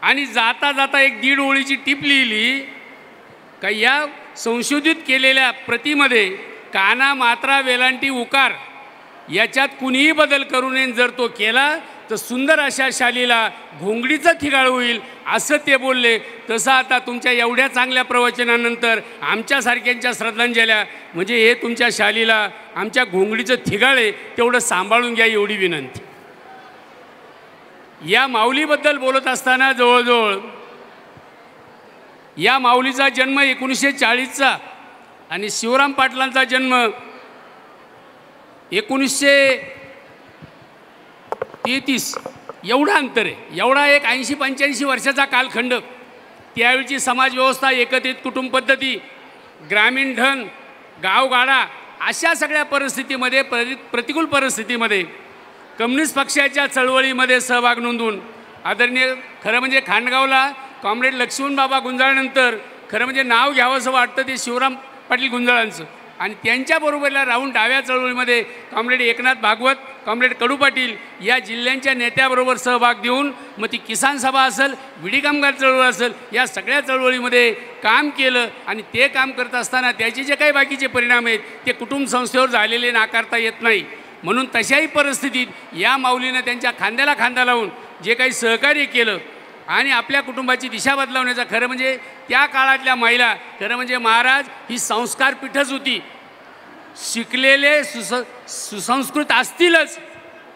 आणि जाता जाता एक 1.5 ओळीची टीप लिहिली का या संशोधित केलेल्या प्रतीमध्ये काना, मात्रा, वेलांटी, उकार याच्यात कुणीही बदल करू नये. जर तो केला तर सुंदर अशा शालीला घोंगडीचं ठिकाण होईल, असं ते बोलले. तसं आता तुमच्या एवढ्या चांगल्या प्रवचनानंतर आमच्यासारख्यांच्या श्रद्धांजल्या म्हणजे हे तुमच्या शालीला आमच्या घोंगडीचं ठिगाळे तेवढं सांभाळून घ्या, एवढी विनंती. या माऊलीबद्दल बोलत असताना जवळजवळ या माऊलीचा जन्म 1940चा आणि शिवराम पाटलांचा जन्म 1933, एवढा अंतर आहे. एवढा एक 80-85 वर्षाचा कालखंड. त्यावेळची समाजव्यवस्था, एकत्रित कुटुंब पद्धती, ग्रामीण ढंग, गावगाडा, अशा सगळ्या परिस्थितीमध्ये, प्रतिकूल परिस्थितीमध्ये कम्युनिस्ट पक्षाच्या चळवळीमध्ये सहभाग नोंदवून आदरणीय, खरं म्हणजे खांडगावला कॉम्रेड लक्ष्मणबाबा गुंजाळनंतर खरं म्हणजे नाव घ्यावंसं वाटतं ते शिवराम पाटील गुंजाळांचं. आणि त्यांच्याबरोबरला राहून डाव्या चळवळीमध्ये कॉम्रेड एकनाथ भागवत, कॉम्रेड कडू पाटील या जिल्ह्यांच्या नेत्याबरोबर सहभाग देऊन मग ती किसान सभा असेल, विडी कामगार चळवळ असेल, या सगळ्या चळवळीमध्ये काम केलं. आणि ते काम करत असताना त्याचे जे काही बाकीचे परिणाम आहेत ते कुटुंब संस्थेवर झालेले नाकारता येत नाही. म्हणून तशाही परिस्थितीत या माऊलीनं त्यांच्या खांद्याला खांदा लावून जे काही सहकार्य केलं आणि आपल्या कुटुंबाची दिशा बदलवण्याचा, खरं म्हणजे त्या काळातल्या महिला, खरं म्हणजे महाराज ही संस्कार पीठच होती. शिकलेले सुसंस्कृत असतीलच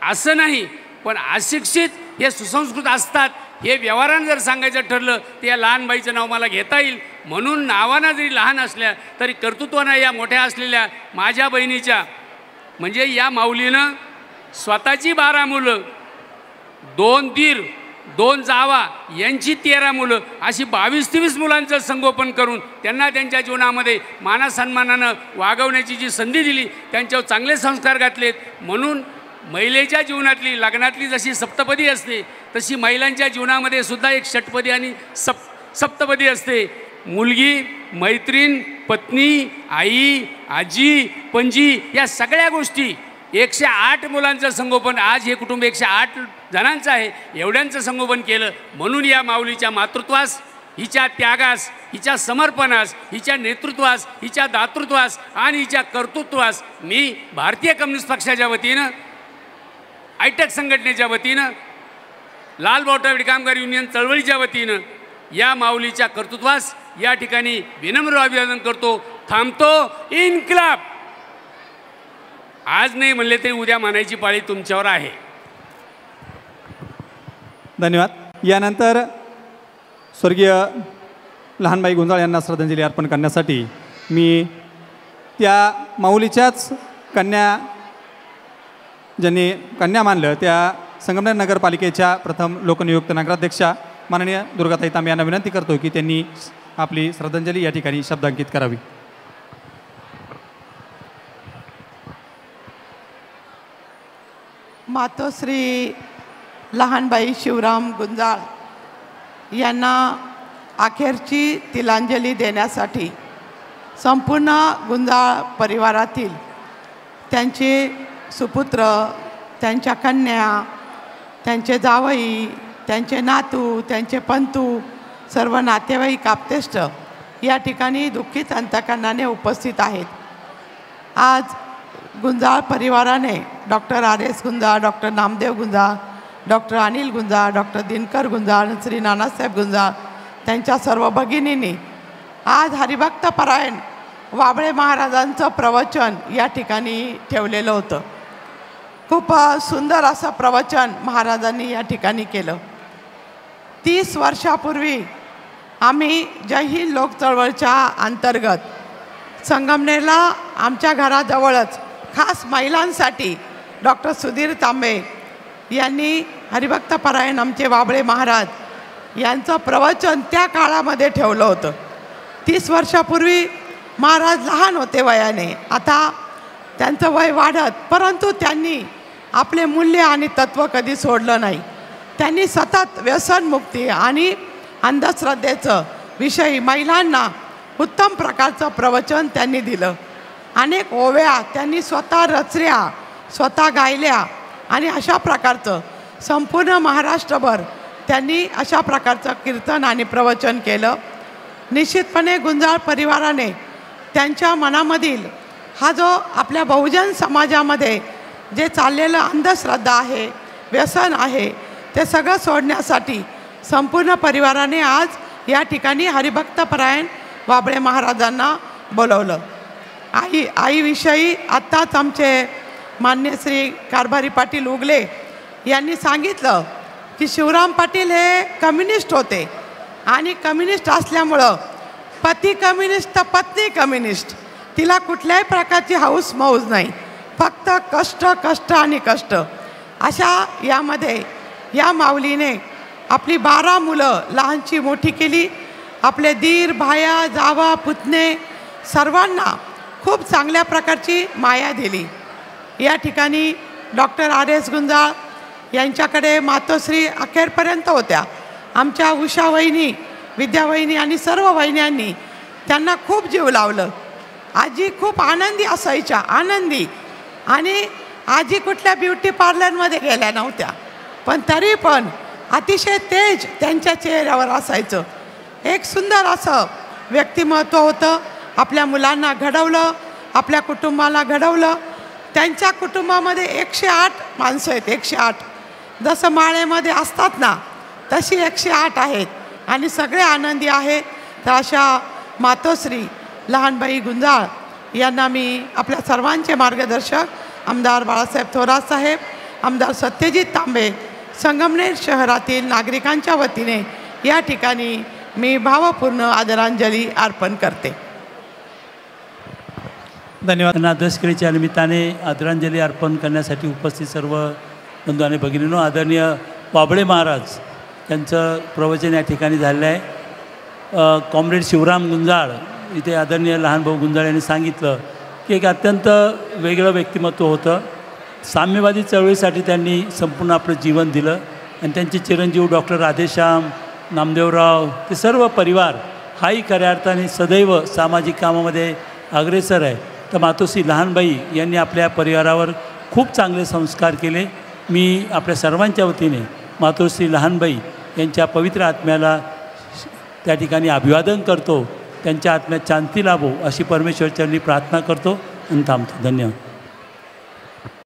असं नाही, पण अशिक्षित हे सुसंस्कृत असतात. हे व्यवहारानं जर सांगायचं ठरलं तर या लहान बाईचं नाव मला घेता येईल. म्हणून नावानं जरी लहान असल्या तरी कर्तृत्वानं या मोठ्या असलेल्या माझ्या बहिणीच्या म्हणजे या माऊलीनं स्वतःची 12 मुलं, 2 दीर, 2 जावा यांची 13 मुलं, अशी 22-23 मुलांचं संगोपन करून त्यांना त्यांच्या जीवनामध्ये मानासन्मानानं वागवण्याची जी संधी दिली, त्यांच्यावर चांगले संस्कार घातलेत. म्हणून महिलेच्या जीवनातली, लग्नातली जशी सप्तपदी असते तशी महिलांच्या जीवनामध्ये सुद्धा एक षटपदी आणि सप्तपदी असते. मुलगी, मैत्रीण, पत्नी, आई, आजी, पणजी या सगळ्या गोष्टी, 108 मुलांचं संगोपन, आज हे कुटुंब 108 जणांचं आहे, एवढ्यांचं संगोपन केलं. म्हणून या माऊलीच्या मातृत्वास हिच्या त्यागास, हिच्या समर्पणास, हिच्या नेतृत्वास, हिच्या दातृत्वास आणि हिच्या कर्तृत्वास मी भारतीय कम्युनिस्ट पक्षाच्या वतीनं, आयटक संघटनेच्या वतीनं, लाल बावटा कामगार युनियन चळवळीच्या वतीनं या माऊलीच्या कर्तृत्वास या ठिकाणी विनम्र अभिवादन करतो. थांबतो. इन्क्लाब. आज नाही म्हणले तरी उद्या मानायची पाळी तुमच्यावर आहे. धन्यवाद. यानंतर स्वर्गीय लहानबाई गुंजाळ यांना श्रद्धांजली अर्पण करण्यासाठी मी त्या माऊलीच्याच कन्या, ज्यांनी कन्या मानलं, त्या संगमनेर नगरपालिकेच्या प्रथम लोकनियुक्त नगराध्यक्षा माननीय दुर्गाताई तांबे यांना विनंती करतो की त्यांनी आपली श्रद्धांजली या ठिकाणी शब्दांकित करावी. मातोश्री लहानबाई शिवराम गुंजाळ यांना अखेरची तिलांजली देण्यासाठी संपूर्ण गुंजाळ परिवारातील त्यांचे सुपुत्र, त्यांच्या कन्या, त्यांचे जावई, त्यांचे नातू, त्यांचे पंतू, सर्व नातेवाईक आप्तेष्ट या ठिकाणी दुःखित अंतकरणाने उपस्थित आहेत. आज गुंजाळ परिवाराने doctor RS Gunjal, doctor Namdev Gunjal, doctor Anil Gunjal, doctor Dinkar Gunjal, Shri Nanasaheb Gunjal त्यांच्या सर्व भगिनींनी आज हरिभक्त परायण वाबळे महाराजांचं प्रवचन या ठिकाणी ठेवलेलं होतं. खूप सुंदर असं प्रवचन महाराजांनी या ठिकाणी केलं. 30 वर्षापूर्वी आम्ही जय हिंद लोक चळवळीच्या अंतर्गत संगमनेरला आमच्या घराजवळच खास महिलांसाठी डॉक्टर सुधीर तांबे यांनी हरिभक्त परायण आमचे वाबळे महाराज यांचं प्रवचन त्या काळामध्ये ठेवलं होतं. 30 वर्षापूर्वी महाराज लहान होते वयाने, आता त्यांचं वय वाढत, परंतु त्यांनी आपले मूल्य आणि तत्त्व कधी सोडलं नाही. त्यांनी सतत व्यसनमुक्ती आणि अंधश्रद्धेचं विषयी महिलांना उत्तम प्रकारचं प्रवचन त्यांनी दिलं. अनेक ओव्या त्यांनी स्वतः रचल्या, स्वतः गायल्या आणि अशा प्रकारचं संपूर्ण महाराष्ट्रभर त्यांनी अशा प्रकारचं कीर्तन आणि प्रवचन केलं. निश्चितपणे गुंजाळ परिवाराने त्यांच्या मनामधील हा जो आपल्या बहुजन समाजामध्ये जे चाललेलं अंधश्रद्धा आहे, व्यसन आहे, ते सगळं सोडण्यासाठी संपूर्ण परिवाराने आज या ठिकाणी हरिभक्त परायण वाबळे महाराजांना बोलवलं. आईविषयी आत्ताच आमचे मान्य श्री कारभारी पाटील उगले यांनी सांगितलं की शिवराम पाटील हे कम्युनिस्ट होते आणि कम्युनिस्ट असल्यामुळं पती कम्युनिस्ट तर पत्नी कम्युनिस्ट, तिला कुठल्याही प्रकारची हौस मौज नाही, फक्त कष्ट कष्ट आणि कष्ट. अशा यामध्ये या माऊलीने आपली 12 मुलं लहानची मोठी केली. आपले दीर, भाया, जावा, पुतणे सर्वांना खूप चांगल्या प्रकारची माया दिली. या ठिकाणी डॉक्टर RS गुंजाळ यांच्याकडे मातोश्री अखेरपर्यंत होत्या. आमच्या उषा वहिनी, विद्या वहिनी आणि सर्व वहिन्यांनी त्यांना खूप जीव लावलं. आजी खूप आनंदी असायच्या, आनंदी, आणि आजी कुठल्या ब्युटी पार्लरमध्ये गेल्या नव्हत्या, पण तरी पण अतिशय तेज त्यांच्या चेहऱ्यावर असायचं. एक सुंदर असं व्यक्तिमत्व होतं. आपल्या मुलांना घडवलं, आपल्या कुटुंबाला घडवलं. त्यांच्या कुटुंबामध्ये 108 माणसं आहेत, 108. जसं माळेमध्ये असतात ना, तशी 108 आहेत आणि सगळे आनंदी आहेत. तर अशा मातोश्री लहानबाई गुंजाळ यांना मी आपल्या सर्वांचे मार्गदर्शक आमदार बाळासाहेब थोरात साहेब, आमदार सत्यजित तांबे, संगमनेर शहरातील नागरिकांच्या वतीने या ठिकाणी मी भावपूर्ण आदरांजली अर्पण करते. धन्यवाद. दशकरीच्या निमित्ताने आदरांजली अर्पण करण्यासाठी उपस्थित सर्व बंधू आणि भगिनींनो, आदरणीय वाबळे महाराज यांचं प्रवचन या ठिकाणी झालेलं आहे. कॉम्रेड शिवराम गुंजाळ, इथे आदरणीय लहानभाऊ गुंजाळ यांनी सांगितलं की एक अत्यंत वेगळं व्यक्तिमत्व होतं. साम्यवादी चळवळीसाठी त्यांनी संपूर्ण आपलं जीवन दिलं आणि त्यांचे चिरंजीव डॉक्टर राधेश्याम, नामदेवराव, ते सर्व परिवार हाही खऱ्या अर्थाने सदैव सामाजिक कामामध्ये अग्रेसर आहे. तर मातोश्री लहानबाई यांनी आपल्या परिवारावर खूप चांगले संस्कार केले. मी आपल्या सर्वांच्या वतीने मातोश्री लहानबाई यांच्या पवित्र आत्म्याला त्या ठिकाणी अभिवादन करतो. त्यांच्या आत्म्यात शांती लाभो अशी परमेश्वरचरणी प्रार्थना करतो आणि थांबतो. धन्यवाद.